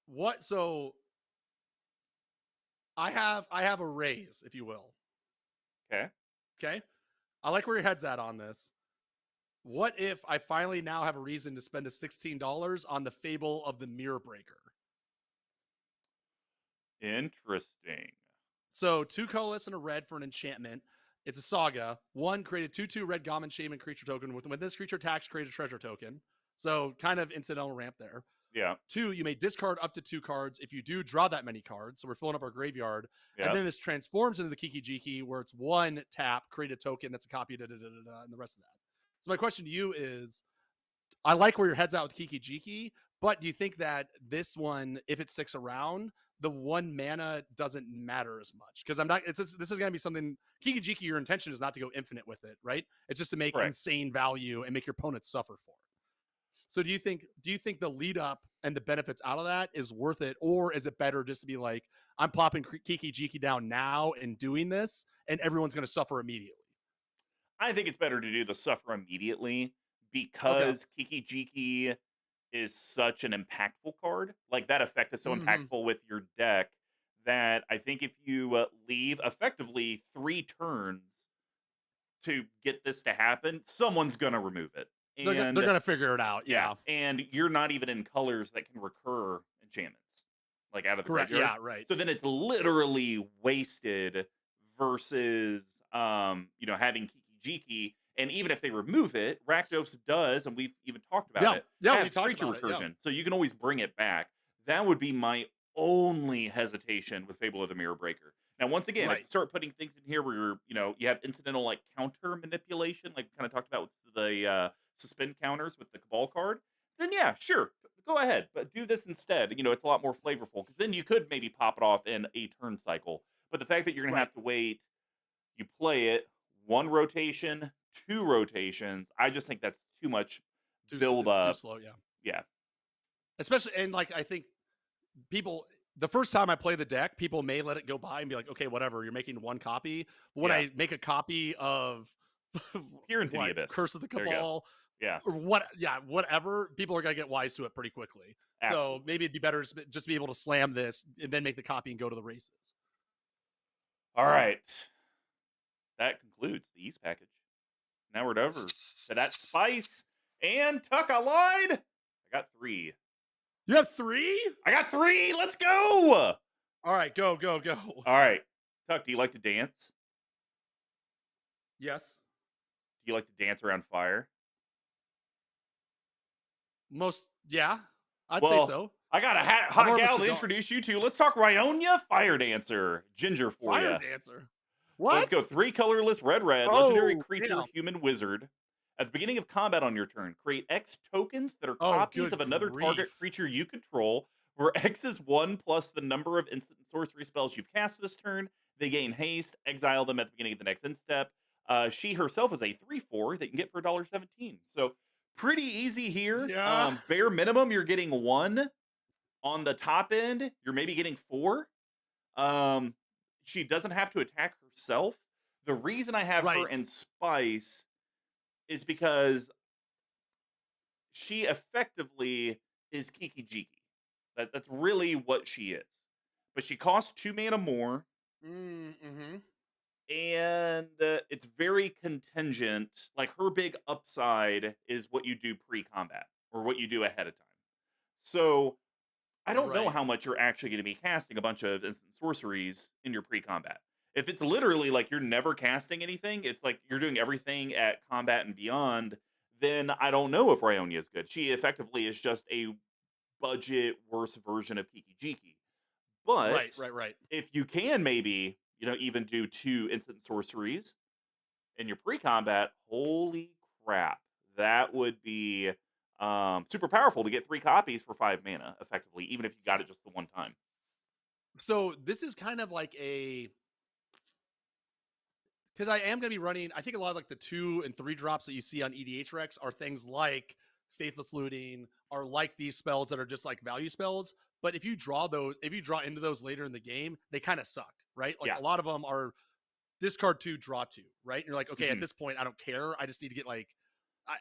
[SPEAKER 2] what so I have a raise, if you will.
[SPEAKER 1] Okay.
[SPEAKER 2] Okay? I like where your head's at on this. What if I finally now have a reason to spend the $16 on the Fable of the Mirror Breaker?
[SPEAKER 1] Interesting.
[SPEAKER 2] So 2 colorless and a red for an enchantment. It's a saga. 1, create a 2/2 red Gammon Shaman creature token. When this creature attacks, create a treasure token. So kind of incidental ramp there.
[SPEAKER 1] Yeah.
[SPEAKER 2] 2, you may discard up to 2 cards. If you do, draw that many cards. So we're filling up our graveyard. And
[SPEAKER 1] Yeah.
[SPEAKER 2] then this transforms into the Kiki Jiki, where it's 1 tap, create a token that's a copy, and the rest of that. So my question to you is, I like where your head's at with Kiki Jiki, but do you think that this one, if it sticks around, the 1 mana doesn't matter as much? Because I'm not. This is going to be something. Kiki Jiki, your intention is not to go infinite with it, right? It's just to make
[SPEAKER 1] Correct.
[SPEAKER 2] insane value and make your opponents suffer for it. So do you think the lead up and the benefits out of that is worth it, or is it better just to be like, I'm plopping Kiki Jiki down now and doing this, and everyone's going to suffer immediately?
[SPEAKER 1] I think it's better to do the suffer immediately
[SPEAKER 2] Okay.
[SPEAKER 1] because Kiki Jiki is such an impactful card. Like, that effect is so
[SPEAKER 2] Hmm.
[SPEAKER 1] impactful with your deck that I think if you leave effectively 3 turns to get this to happen, someone's gonna remove it.
[SPEAKER 2] They're
[SPEAKER 1] And
[SPEAKER 2] gonna figure it out.
[SPEAKER 1] yeah,
[SPEAKER 2] Yeah.
[SPEAKER 1] and you're not even in colors that can recur enchantments, like, out of the
[SPEAKER 2] Correct.
[SPEAKER 1] graveyard.
[SPEAKER 2] Yeah. Right.
[SPEAKER 1] So then it's literally wasted versus, having Kiki Jiki. And even if they remove it, Rakdos does, and we've even talked about
[SPEAKER 2] Yeah.
[SPEAKER 1] it,
[SPEAKER 2] Yeah. We
[SPEAKER 1] have
[SPEAKER 2] talked
[SPEAKER 1] creature
[SPEAKER 2] about it. Yeah.
[SPEAKER 1] recursion. So you can always bring it back. That would be my only hesitation with Fable of the Mirror Breaker. Now, once again, if you
[SPEAKER 2] Right.
[SPEAKER 1] start putting things in here where you have incidental, like, counter manipulation, like we kind of talked about with the suspend counters with the Cabal card, then yeah, sure, go ahead, but do this instead. It's a lot more flavorful because then you could maybe pop it off in a turn cycle. But the fact that you're gonna
[SPEAKER 2] Right.
[SPEAKER 1] have to wait, you play it 1 rotation, 2 rotations, I just think that's too much build
[SPEAKER 2] It's too
[SPEAKER 1] up.
[SPEAKER 2] slow. Yeah.
[SPEAKER 1] Yeah,
[SPEAKER 2] Especially, and like, I think people, the first time I play the deck, people may let it go by and be like, okay, whatever, you're making 1 copy. But when
[SPEAKER 1] yeah.
[SPEAKER 2] I make a copy of
[SPEAKER 1] Peer into the
[SPEAKER 2] what,
[SPEAKER 1] abyss.
[SPEAKER 2] Curse of the
[SPEAKER 1] There you go.
[SPEAKER 2] Cabal,
[SPEAKER 1] Yeah,
[SPEAKER 2] or what, yeah, whatever, people are gonna get wise to it pretty quickly. So
[SPEAKER 1] absolutely.
[SPEAKER 2] maybe it'd be better just be able to slam this and then make the copy and go to the races.
[SPEAKER 1] All right, that concludes the East package. Now we're over to that spice. And Tuck, I lied. I got 3.
[SPEAKER 2] You have 3?
[SPEAKER 1] I got 3. Let's go.
[SPEAKER 2] All right, go, go, go.
[SPEAKER 1] All right, Tuck, do you like to dance?
[SPEAKER 2] Yes.
[SPEAKER 1] you like to dance around fire?
[SPEAKER 2] Yeah, I'd say
[SPEAKER 1] Well,
[SPEAKER 2] so.
[SPEAKER 1] I got a
[SPEAKER 2] I'm
[SPEAKER 1] hot
[SPEAKER 2] more of a
[SPEAKER 1] gal to
[SPEAKER 2] cigar
[SPEAKER 1] introduce you to. Let's talk Ryonia Fire Dancer Ginger for
[SPEAKER 2] fire
[SPEAKER 1] you.
[SPEAKER 2] dancer.
[SPEAKER 1] So let's go
[SPEAKER 2] What?
[SPEAKER 1] 3 colorless red, legendary
[SPEAKER 2] Oh,
[SPEAKER 1] creature,
[SPEAKER 2] damn.
[SPEAKER 1] human wizard. At the beginning of combat on your turn, create X tokens that are
[SPEAKER 2] Oh,
[SPEAKER 1] copies
[SPEAKER 2] good
[SPEAKER 1] of another target
[SPEAKER 2] grief.
[SPEAKER 1] creature you control, where X is 1 plus the number of instant and sorcery spells you've cast this turn. They gain haste, exile them at the beginning of the next end step. She herself is a 3/4 that you can get for $1.17. So pretty easy here.
[SPEAKER 2] Yeah.
[SPEAKER 1] Bare minimum, you're getting 1. On the top end, you're maybe getting 4. Um, she doesn't have to attack herself. The reason I have her
[SPEAKER 2] Right.
[SPEAKER 1] in Spice is because she effectively is Kiki Jiki. That's really what she is. But she costs 2 mana more,
[SPEAKER 2] Mm-hmm.
[SPEAKER 1] and it's very contingent. Like her big upside is what you do pre-combat or what you do ahead of time. So I don't know
[SPEAKER 2] Right.
[SPEAKER 1] how much you're actually going to be casting a bunch of instant sorceries in your pre-combat. If it's literally like you're never casting anything, it's like you're doing everything at combat and beyond, then I don't know if Ryonia is good. She effectively is just a budget worse version of Kiki Jiki. But
[SPEAKER 2] Right. Right. Right.
[SPEAKER 1] if you can maybe, even do 2 instant sorceries in your pre-combat, holy crap. That would be super powerful to get 3 copies for 5 mana, effectively, even if you got it just the one time.
[SPEAKER 2] So this is kind of like a because I am going to be running. I think a lot of like the 2 and 3 drops that you see on EDH Rex are things like Faithless Looting, are like these spells that are just like value spells. But if you draw those, if you draw into those later in the game, they kind of suck, right? Like
[SPEAKER 1] Yeah.
[SPEAKER 2] a lot of them are discard 2, draw 2, right? And you're like, okay, at
[SPEAKER 1] Mhm.
[SPEAKER 2] this point, I don't care. I just need to get like,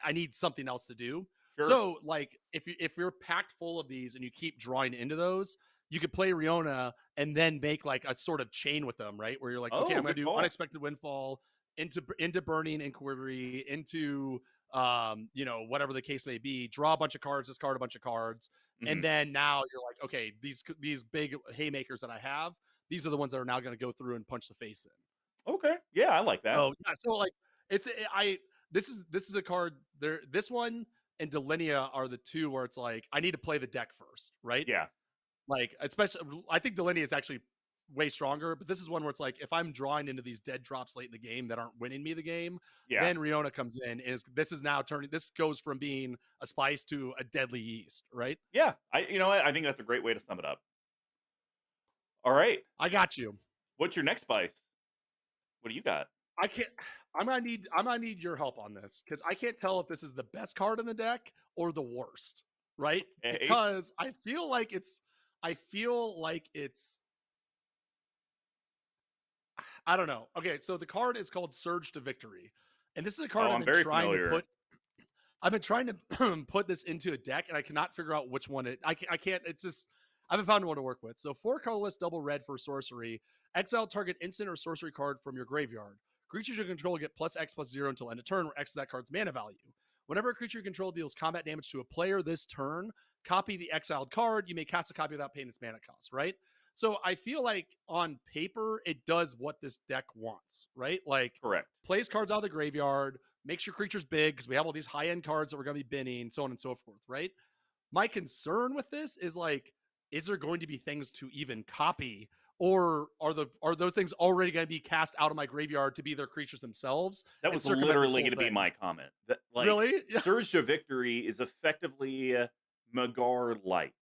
[SPEAKER 2] I need something else to do.
[SPEAKER 1] Sure.
[SPEAKER 2] So like, if you're packed full of these and you keep drawing into those, you could play Riona and then make like a sort of chain with them, right? Where you're like, okay,
[SPEAKER 1] Oh,
[SPEAKER 2] I'm gonna
[SPEAKER 1] good
[SPEAKER 2] do
[SPEAKER 1] call.
[SPEAKER 2] unexpected windfall into burning inquiry into whatever the case may be. Draw a bunch of cards, discard a bunch of cards, and
[SPEAKER 1] Mhm.
[SPEAKER 2] then now you're like, okay, these big haymakers that I have, these are the ones that are now going to go through and punch the face in.
[SPEAKER 1] Okay. Yeah, I like that.
[SPEAKER 2] Oh yeah, so like it's I this is a card there. This one and Delinia are the 2 where it's like I need to play the deck first, right?
[SPEAKER 1] Yeah.
[SPEAKER 2] Like especially I think Delinia is actually way stronger, but this is one where it's like if I'm drawing into these dead drops late in the game that aren't winning me the game,
[SPEAKER 1] Yeah.
[SPEAKER 2] then Riona comes in and this is now turning. This goes from being a spice to a deadly yeast, right?
[SPEAKER 1] Yeah. You know what? I think that's a great way to sum it up. All right.
[SPEAKER 2] I got you.
[SPEAKER 1] What's your next spice? What do you got?
[SPEAKER 2] I can't. I'm gonna need your help on this because I can't tell if this is the best card in the deck or the worst, right?
[SPEAKER 1] Okay.
[SPEAKER 2] Because I feel like it's. I feel like it's. I don't know. Okay, so the card is called Surge to Victory, and this is a card
[SPEAKER 1] Oh,
[SPEAKER 2] I've
[SPEAKER 1] I'm
[SPEAKER 2] been
[SPEAKER 1] very
[SPEAKER 2] trying to
[SPEAKER 1] familiar.
[SPEAKER 2] put. I've been trying to put this into a deck, and I cannot figure out which one it. I can't. It's just I haven't found one to work with. So 4 colorless, double red for sorcery. Exile target instant or sorcery card from your graveyard. Creatures you control get +X+0 until end of turn, where X is that card's mana value. Whenever a creature you control deals combat damage to a player this turn, copy the exiled card. You may cast a copy without paying its mana cost, right? So I feel like on paper, it does what this deck wants, right? Like
[SPEAKER 1] Correct.
[SPEAKER 2] plays cards out of the graveyard, makes your creatures big because we have all these high end cards that we're going to be binning, so on and so forth, right? My concern with this is like, is there going to be things to even copy, or are those things already going to be cast out of my graveyard to be their creatures themselves
[SPEAKER 1] That
[SPEAKER 2] and
[SPEAKER 1] was
[SPEAKER 2] circumvent this
[SPEAKER 1] literally
[SPEAKER 2] whole
[SPEAKER 1] going to be
[SPEAKER 2] thing?
[SPEAKER 1] my comment. That like
[SPEAKER 2] Really? Yeah.
[SPEAKER 1] Surge to Victory is effectively Magar light.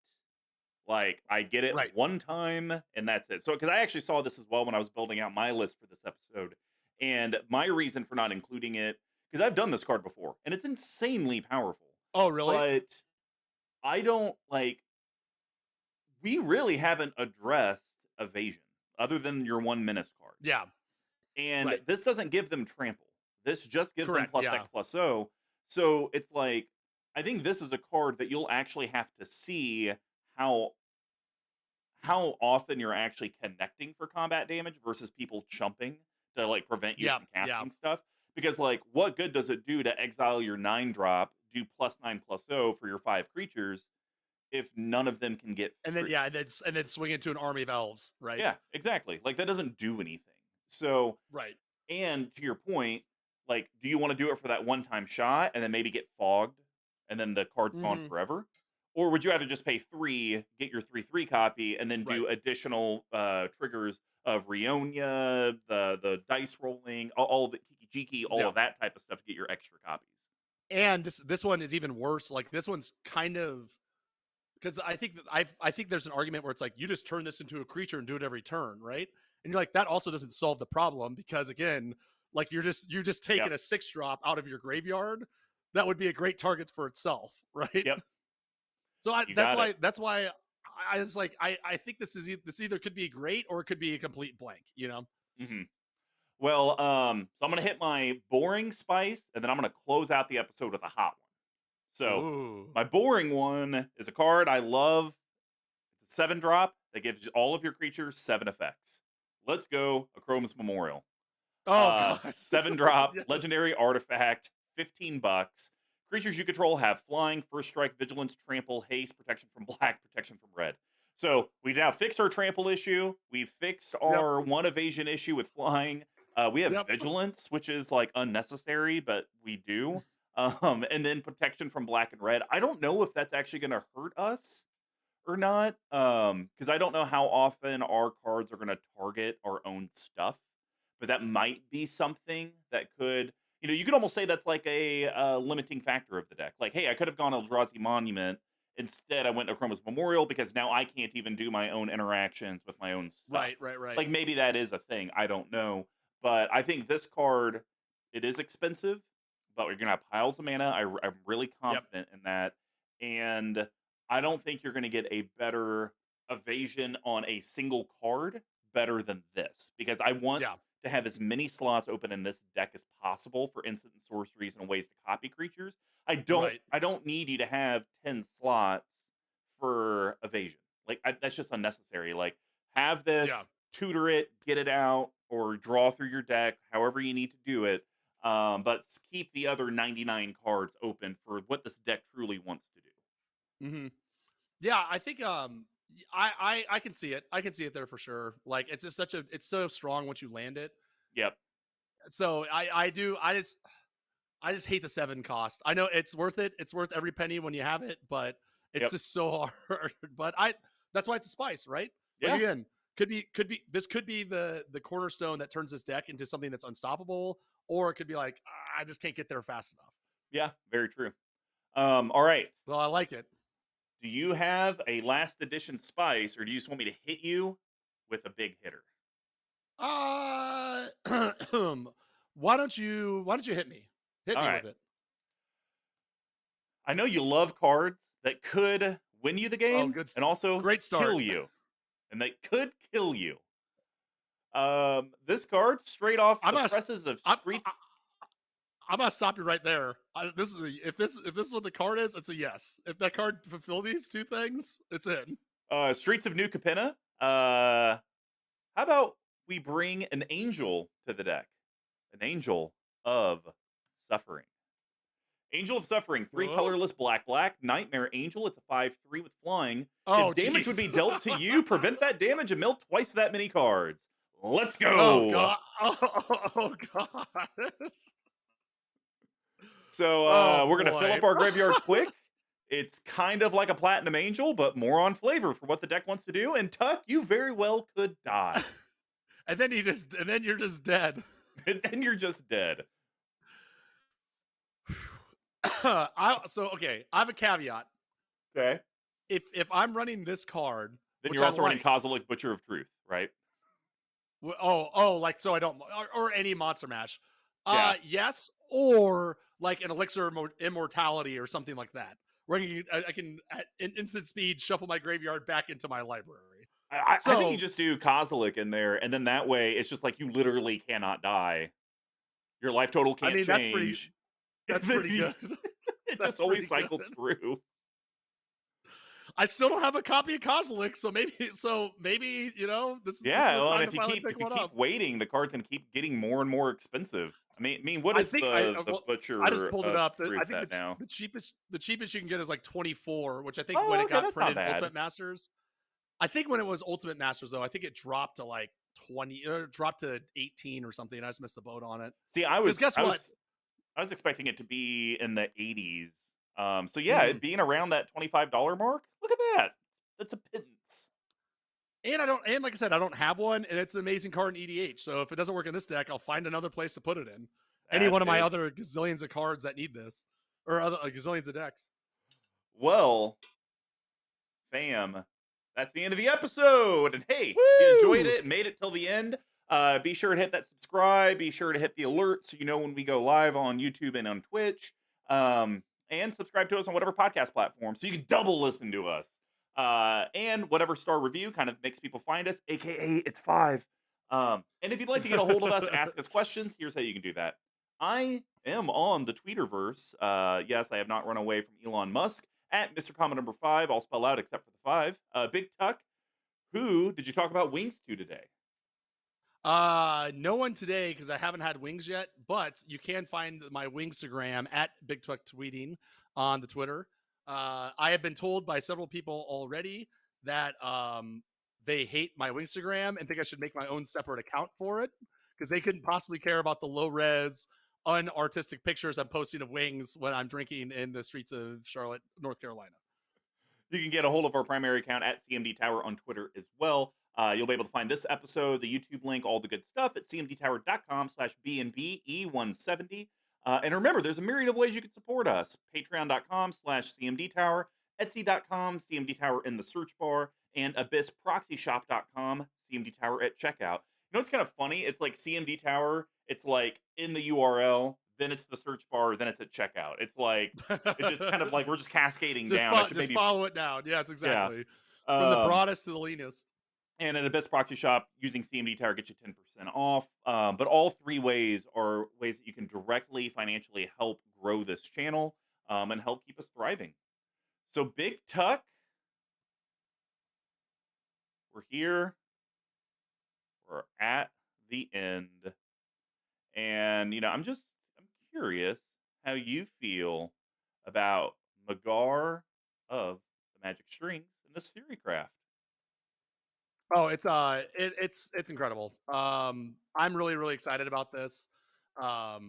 [SPEAKER 1] Like I get it
[SPEAKER 2] Right.
[SPEAKER 1] one time and that's it. So because I actually saw this as well when I was building out my list for this episode, and my reason for not including it because I've done this card before and it's insanely powerful,
[SPEAKER 2] Oh, really?
[SPEAKER 1] but I don't like. We really haven't addressed evasion other than your 1 menace card.
[SPEAKER 2] Yeah.
[SPEAKER 1] And
[SPEAKER 2] Right.
[SPEAKER 1] this doesn't give them trample. This just gives them
[SPEAKER 2] Correct.
[SPEAKER 1] plus
[SPEAKER 2] Yeah.
[SPEAKER 1] X plus O. So it's like I think this is a card that you'll actually have to see how how often you're actually connecting for combat damage versus people chumping to like prevent you
[SPEAKER 2] Yeah.
[SPEAKER 1] from
[SPEAKER 2] Yeah.
[SPEAKER 1] casting stuff. Because like what good does it do to exile your 9 drop, do +9/+0 for your 5 creatures if none of them can get
[SPEAKER 2] And then
[SPEAKER 1] free?
[SPEAKER 2] yeah, and then swing into an army of elves, right?
[SPEAKER 1] Yeah, exactly. Like that doesn't do anything. So
[SPEAKER 2] Right.
[SPEAKER 1] and to your point, Like, do you want to do it for that one-time shot and then maybe get fogged and then the card's gone
[SPEAKER 2] Hmm.
[SPEAKER 1] forever? Or would you rather just pay 3, get your 3/3 copy, and then
[SPEAKER 2] Right.
[SPEAKER 1] do additional triggers of Rionia, the dice rolling, all the Kiki-Jiki, all
[SPEAKER 2] Yeah.
[SPEAKER 1] of that type of stuff to get your extra copies?
[SPEAKER 2] And this one is even worse. Like this one's kind of because I think that I think there's an argument where it's like you just turn this into a creature and do it every turn, right? And you're like that also doesn't solve the problem because again, like you're just taking
[SPEAKER 1] Yep,
[SPEAKER 2] a 6 drop out of your graveyard. That would be a great target for itself, right?
[SPEAKER 1] yep,
[SPEAKER 2] So
[SPEAKER 1] you
[SPEAKER 2] that's
[SPEAKER 1] got it.
[SPEAKER 2] why I was like I think this either could be great or it could be a complete blank, you know?
[SPEAKER 1] Mhm. Well, so I'm gonna hit my boring spice, and then I'm gonna close out the episode with a hot one. So,
[SPEAKER 2] Ooh.
[SPEAKER 1] my boring one is a card I love. It's a 7 drop that gives all of your creatures 7 effects. Let's go, Chrome's Memorial.
[SPEAKER 2] Oh god.
[SPEAKER 1] 7 drop,
[SPEAKER 2] Yes.
[SPEAKER 1] legendary artifact, $15. Creatures you control have flying, first strike, vigilance, trample, haste, protection from black, protection from red. So we now fixed our trample issue. We fixed
[SPEAKER 2] Yep.
[SPEAKER 1] our 1 evasion issue with flying. We have
[SPEAKER 2] Yep.
[SPEAKER 1] vigilance, which is like unnecessary, but we do. And then protection from black and red. I don't know if that's actually going to hurt us or not, because I don't know how often our cards are going to target our own stuff, but that might be something that could, you could almost say that's like a limiting factor of the deck. Like, hey, I could have gone Eldrazi Monument. Instead, I went to Chroma's Memorial because now I can't even do my own interactions with my own stuff.
[SPEAKER 2] Right, right, right.
[SPEAKER 1] Like, maybe that is a thing. I don't know. But I think this card, it is expensive, but you're going to have piles of mana. I'm really
[SPEAKER 2] Yep.
[SPEAKER 1] confident in that. And I don't think you're going to get a better evasion on a single card better than this because I want
[SPEAKER 2] Yeah.
[SPEAKER 1] to have as many slots open in this deck as possible for instant and sorceries and ways to copy creatures. I don't
[SPEAKER 2] Right.
[SPEAKER 1] I don't need you to have 10 slots for evasion. Like that's just unnecessary. Like have
[SPEAKER 2] Yeah.
[SPEAKER 1] this, tutor it, get it out or draw through your deck however you need to do it. But keep the other 99 cards open for what this deck truly wants to do.
[SPEAKER 2] Hmm. Yeah, I think I can see it. I can see it there for sure. Like it's just it's so strong once you land it.
[SPEAKER 1] Yep.
[SPEAKER 2] So I just hate the 7 cost. I know it's worth it. It's worth every penny when you have it, but it's
[SPEAKER 1] Yep.
[SPEAKER 2] just so hard. But that's why it's a spice, right? Like
[SPEAKER 1] Yeah.
[SPEAKER 2] again, this could be the cornerstone that turns this deck into something that's unstoppable, or it could be like I just can't get there fast enough.
[SPEAKER 1] Yeah. Very true. All right.
[SPEAKER 2] Well, I like it.
[SPEAKER 1] Do you have a last edition spice, or do you just want me to hit you with a big hitter?
[SPEAKER 2] Uh, why don't you hit me? Hit
[SPEAKER 1] All
[SPEAKER 2] me
[SPEAKER 1] right.
[SPEAKER 2] with it.
[SPEAKER 1] I know you love cards that could win you the
[SPEAKER 2] Oh,
[SPEAKER 1] game and also
[SPEAKER 2] great start.
[SPEAKER 1] kill you, and they could kill you. This card, straight off
[SPEAKER 2] I'm
[SPEAKER 1] the
[SPEAKER 2] gonna s-
[SPEAKER 1] presses of
[SPEAKER 2] I'm,
[SPEAKER 1] Streets,
[SPEAKER 2] I'm gonna stop you right there. If this is what the card is, it's a yes. If that card fulfill these 2 things, it's in.
[SPEAKER 1] Streets of New Capenna. How about we bring an angel to the deck? An angel of suffering. Angel of Suffering, 3
[SPEAKER 2] Whoa.
[SPEAKER 1] colorless, black, black, Nightmare Angel. It's a 5/3 with flying.
[SPEAKER 2] Oh,
[SPEAKER 1] If damage would
[SPEAKER 2] jeez.
[SPEAKER 1] be dealt to you, prevent that damage and mill twice that many cards. Let's
[SPEAKER 2] Oh
[SPEAKER 1] go.
[SPEAKER 2] god. Oh god.
[SPEAKER 1] So
[SPEAKER 2] Oh
[SPEAKER 1] we're gonna fill
[SPEAKER 2] boy.
[SPEAKER 1] up our graveyard quick. It's kind of like a Platinum Angel, but more on flavor for what the deck wants to do. And Tuck, you very well could die.
[SPEAKER 2] And then you're just dead.
[SPEAKER 1] And then you're just dead.
[SPEAKER 2] Okay, I have a caveat.
[SPEAKER 1] Okay.
[SPEAKER 2] If I'm running this card,
[SPEAKER 1] Then
[SPEAKER 2] which
[SPEAKER 1] you're
[SPEAKER 2] I
[SPEAKER 1] also running
[SPEAKER 2] like,
[SPEAKER 1] Kozilek, Butcher of Truth, right?
[SPEAKER 2] like so I don't or any monster mash.
[SPEAKER 1] Yeah.
[SPEAKER 2] Yes, or like an elixir of immortality or something like that, where I can at instant speed shuffle my graveyard back into my library.
[SPEAKER 1] I think you
[SPEAKER 2] So
[SPEAKER 1] just do Kozilek in there, and then that way it's just like you literally cannot die. Your life total
[SPEAKER 2] I
[SPEAKER 1] can't
[SPEAKER 2] mean
[SPEAKER 1] change.
[SPEAKER 2] that's pretty good.
[SPEAKER 1] It
[SPEAKER 2] That's
[SPEAKER 1] just always
[SPEAKER 2] pretty
[SPEAKER 1] cycles
[SPEAKER 2] good.
[SPEAKER 1] through.
[SPEAKER 2] I still don't have a copy of Kozilek, so maybe this is
[SPEAKER 1] Yeah,
[SPEAKER 2] the
[SPEAKER 1] well, and
[SPEAKER 2] time to finally pick
[SPEAKER 1] if you
[SPEAKER 2] one
[SPEAKER 1] keep
[SPEAKER 2] up.
[SPEAKER 1] waiting, the cards can keep getting more and more expensive. What
[SPEAKER 2] I
[SPEAKER 1] is
[SPEAKER 2] think
[SPEAKER 1] the
[SPEAKER 2] I just
[SPEAKER 1] Butcher
[SPEAKER 2] pulled it
[SPEAKER 1] of
[SPEAKER 2] up. I
[SPEAKER 1] Truth
[SPEAKER 2] think
[SPEAKER 1] at now?
[SPEAKER 2] the cheapest you can get is like 24, which I think when
[SPEAKER 1] Oh,
[SPEAKER 2] it
[SPEAKER 1] okay,
[SPEAKER 2] got
[SPEAKER 1] that's not
[SPEAKER 2] printed
[SPEAKER 1] bad.
[SPEAKER 2] Ultimate Masters. I think when it was Ultimate Masters though, I think it dropped to like 20 or dropped to 18 or something. I just missed the boat on it.
[SPEAKER 1] See,
[SPEAKER 2] Because guess what?
[SPEAKER 1] I was expecting it to be in the 80s. So yeah, it
[SPEAKER 2] Mm.
[SPEAKER 1] being around that $25 mark. Look at that. That's a pittance.
[SPEAKER 2] And I don't, and like I said, I don't have one, and it's an amazing card in EDH. So if it doesn't work in this deck, I'll find another place to put it in. Any
[SPEAKER 1] That
[SPEAKER 2] one of my
[SPEAKER 1] is
[SPEAKER 2] other gazillions of cards that need this, or other gazillions of decks.
[SPEAKER 1] well, fam. That's the end of the episode. And hey, if you enjoyed
[SPEAKER 2] Woo!
[SPEAKER 1] it and made it till the end, be sure to hit that subscribe. Be sure to hit the alert so you know when we go live on YouTube and on Twitch. And subscribe to us on whatever podcast platform so you can double listen to us. And whatever star review kind of makes people find us, aka it's 5. And if you'd like to get a hold of us, ask us questions, here's how you can do that. I am on the Tweeterverse. Yes, I have not run away from Elon Musk at MrComboNumber5, all spell out except for the 5. BigTuck, who did you talk about wings to today?
[SPEAKER 2] No one today because I haven't had wings yet, but you can find my Wingstagram at BigTuck tweeting on the Twitter. I have been told by several people already that they hate my Wingstagram and think I should make my own separate account for it because they couldn't possibly care about the low res, unartistic pictures I'm posting of wings when I'm drinking in the streets of Charlotte, North Carolina.
[SPEAKER 1] You can get a hold of our primary account at CMDTower on Twitter as well. You'll be able to find this episode, the YouTube link, all the good stuff at cmdtower.com/BNBE170. And remember, there's a myriad of ways you can support us. Patreon.com/CMDTower, Etsy.com, CMDTower in the search bar, and AbyssProxyShop.com, CMDTower at checkout. You know what's kind of funny? It's like CMD Tower, it's like in the URL, then it's the search bar, then it's at checkout. It's like, it just kind of like, we're just cascading down. I should
[SPEAKER 2] Just
[SPEAKER 1] maybe,
[SPEAKER 2] follow it down. Yes,
[SPEAKER 1] yeah.
[SPEAKER 2] exactly. From the
[SPEAKER 1] Um,
[SPEAKER 2] broadest to the leanest.
[SPEAKER 1] and at Abyss Proxy Shop, using CMD Tower gets you 10% off. But all 3 ways are ways that you can directly financially help grow this channel and help keep us thriving. So, Big Tuck, we're here. We're at the end. And, I'm curious how you feel about Magar of the Magic Strings and this Fury Craft.
[SPEAKER 2] Oh, it's incredible. I'm really excited about this. I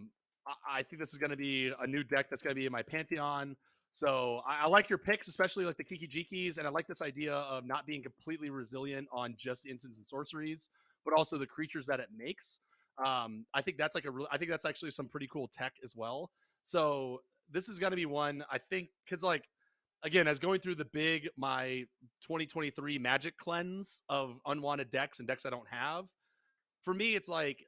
[SPEAKER 2] think this is going to be a new deck that's going to be in my pantheon. So I like your picks, especially like the Kiki Jikis, and I like this idea of not being completely resilient on just instants and sorceries, but also the creatures that it makes. I think that's I think that's actually some pretty cool tech as well. So this is going to be one I think because like again, as going through my 2023 Magic cleanse of unwanted decks and decks I don't have, for me, it's like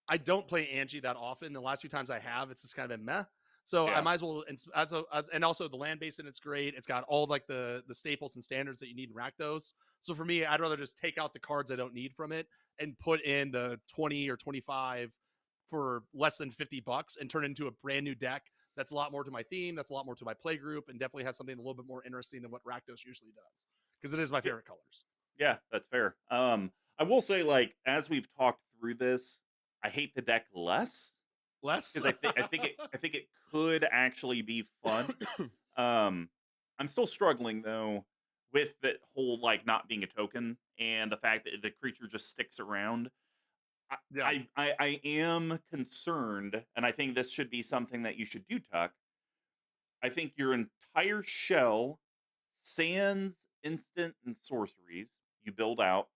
[SPEAKER 2] I don't play Angie that often. The last few times I have, it's just kind of been meh. So I
[SPEAKER 1] Yeah.
[SPEAKER 2] might as well, and also the land base in it's great. It's got all like the staples and standards that you need in Rakdos. So for me, I'd rather just take out the cards I don't need from it and put in the 20 or 25 for less than $50 and turn it into a brand new deck that's a lot more to my theme, that's a lot more to my play group, and definitely has something a little bit more interesting than what Rakdos usually does because it is my favorite colors.
[SPEAKER 1] Yeah, that's fair. I will say, like, as we've talked through this, I hate the deck less
[SPEAKER 2] Less.
[SPEAKER 1] because I think it could actually be fun. I'm still struggling though with that whole like not being a token and the fact that the creature just sticks around.
[SPEAKER 2] Yeah.
[SPEAKER 1] I am concerned, and I think this should be something that you should do, Tuck. I think your entire shell, sans instant and sorceries, you build out,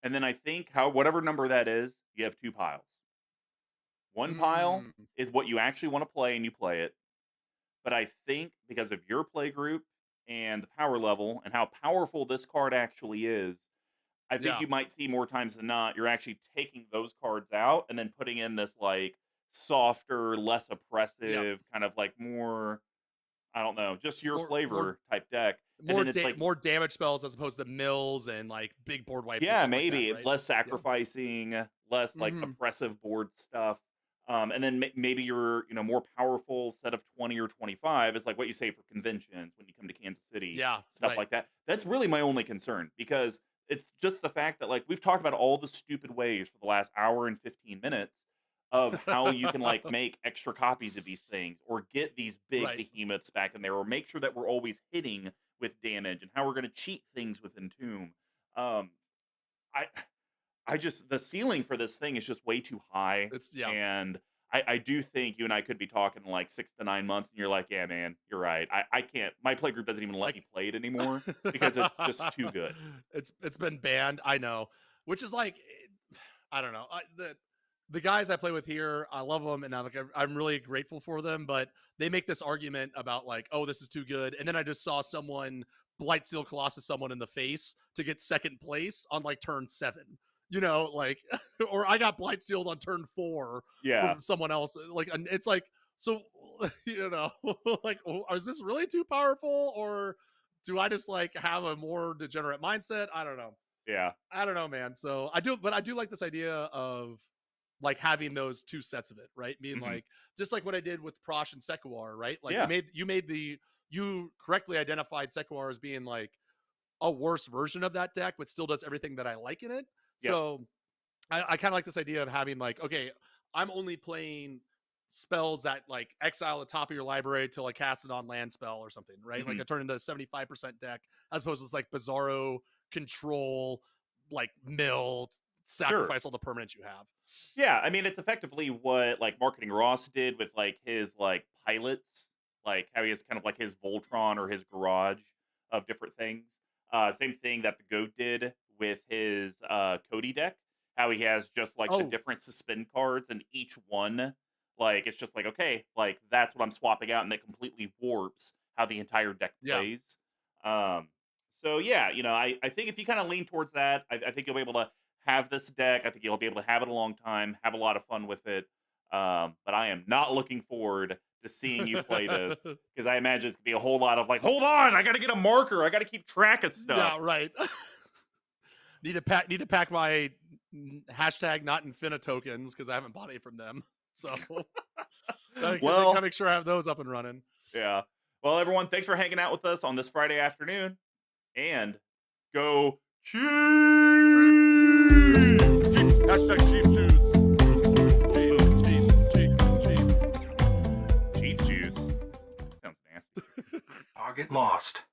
[SPEAKER 1] and then I think whatever number that is, you have 2 piles. One pile
[SPEAKER 2] Mm,
[SPEAKER 1] is what you actually want to play and you play it. But I think because of your play group and the power level and how powerful this card actually is, I think
[SPEAKER 2] yeah.
[SPEAKER 1] you might see more times than not, you're actually taking those cards out and then putting in this like softer, less
[SPEAKER 2] Yep.
[SPEAKER 1] oppressive, kind of like more, I don't know, just your
[SPEAKER 2] More
[SPEAKER 1] flavor type deck. And then it's like,
[SPEAKER 2] more damage spells as opposed to mills and like big board wipes and
[SPEAKER 1] yeah,
[SPEAKER 2] stuff like that,
[SPEAKER 1] maybe
[SPEAKER 2] right?
[SPEAKER 1] less
[SPEAKER 2] Yeah.
[SPEAKER 1] sacrificing, less like
[SPEAKER 2] Mm-hmm.
[SPEAKER 1] oppressive board stuff. And then maybe your more powerful set of 20 or 25 is like what you say for conventions when you come to Kansas City,
[SPEAKER 2] Yeah.
[SPEAKER 1] stuff
[SPEAKER 2] Right.
[SPEAKER 1] like that. That's really my only concern because it's just the fact that like we've talked about all the stupid ways for the last hour and 15 minutes of how you can like make extra copies of these things or get these big
[SPEAKER 2] Right.
[SPEAKER 1] behemoths back in there or make sure that we're always hitting with damage and how we're going to cheat things with Entomb. Um, I I just the ceiling for this thing is just way too high,
[SPEAKER 2] It's yeah.
[SPEAKER 1] and I do think you and I could be talking in like 6 to 9 months, and you're like, yeah, man, you're right. I can't. My playgroup doesn't even let
[SPEAKER 2] Like
[SPEAKER 1] me play it anymore because it's just too good.
[SPEAKER 2] it's been banned. I know, which is like I don't know. The guys I play with here, I love them, and I'm really grateful for them. But they make this argument about like, oh, this is too good, and then I just saw someone Blightsteel Colossus someone in the face to get second place on like turn 7. You know, like, or I got Blightsteeled on turn 4
[SPEAKER 1] Yeah.
[SPEAKER 2] from someone else. Like, and it's like, so you know, like, is this really too powerful, or do I just like have a more degenerate mindset? I don't know.
[SPEAKER 1] Yeah.
[SPEAKER 2] I don't know, man. So I do like this idea of like having those two sets of it, right? Being
[SPEAKER 1] Mhm.
[SPEAKER 2] like just like what I did with Prosh and Sekuar, right? Like
[SPEAKER 1] Yeah.
[SPEAKER 2] you correctly identified Sekuar as being like a worse version of that deck, but still does everything that I like in it.
[SPEAKER 1] Yep.
[SPEAKER 2] So I kind of like this idea of having like, okay, I'm only playing spells that like exile the top of your library till I cast it on land spell or something, right? Like I
[SPEAKER 1] Mhm.
[SPEAKER 2] turn into a 75% deck as opposed to this like Bizarro control, like mill,
[SPEAKER 1] Sure.
[SPEAKER 2] sacrifice all the permanents you have.
[SPEAKER 1] Yeah, I mean, it's effectively what like Marketing Ross did with like his like pilots, like how he has kind of like his Voltron or his garage of different things. Same thing that the Goat did with his Cody deck. How he has just like the
[SPEAKER 2] Oh,
[SPEAKER 1] different suspend cards, and each one, like it's just like okay, like that's what I'm swapping out, and it completely warps how the entire deck
[SPEAKER 2] yeah.
[SPEAKER 1] plays. Um, so yeah, I think if you kind of lean towards that, I think you'll be able to have this deck. I think you'll be able to have it a long time, have a lot of fun with it. But I am not looking forward to seeing you play this because I imagine it's gonna be a whole lot of like, hold on, I got to get a marker, I got to keep track of stuff.
[SPEAKER 2] Yeah, right. Need to pack my hashtag not Infina tokens because I haven't bought any from them. So gotta
[SPEAKER 1] Well,
[SPEAKER 2] make sure I have those up and running.
[SPEAKER 1] yeah. Well, everyone, thanks for hanging out with us on this Friday afternoon, and go Chiefs!
[SPEAKER 2] Hashtag Chief Juice. Chiefs.
[SPEAKER 1] Chief juice. Sounds nasty.
[SPEAKER 3] Target lost.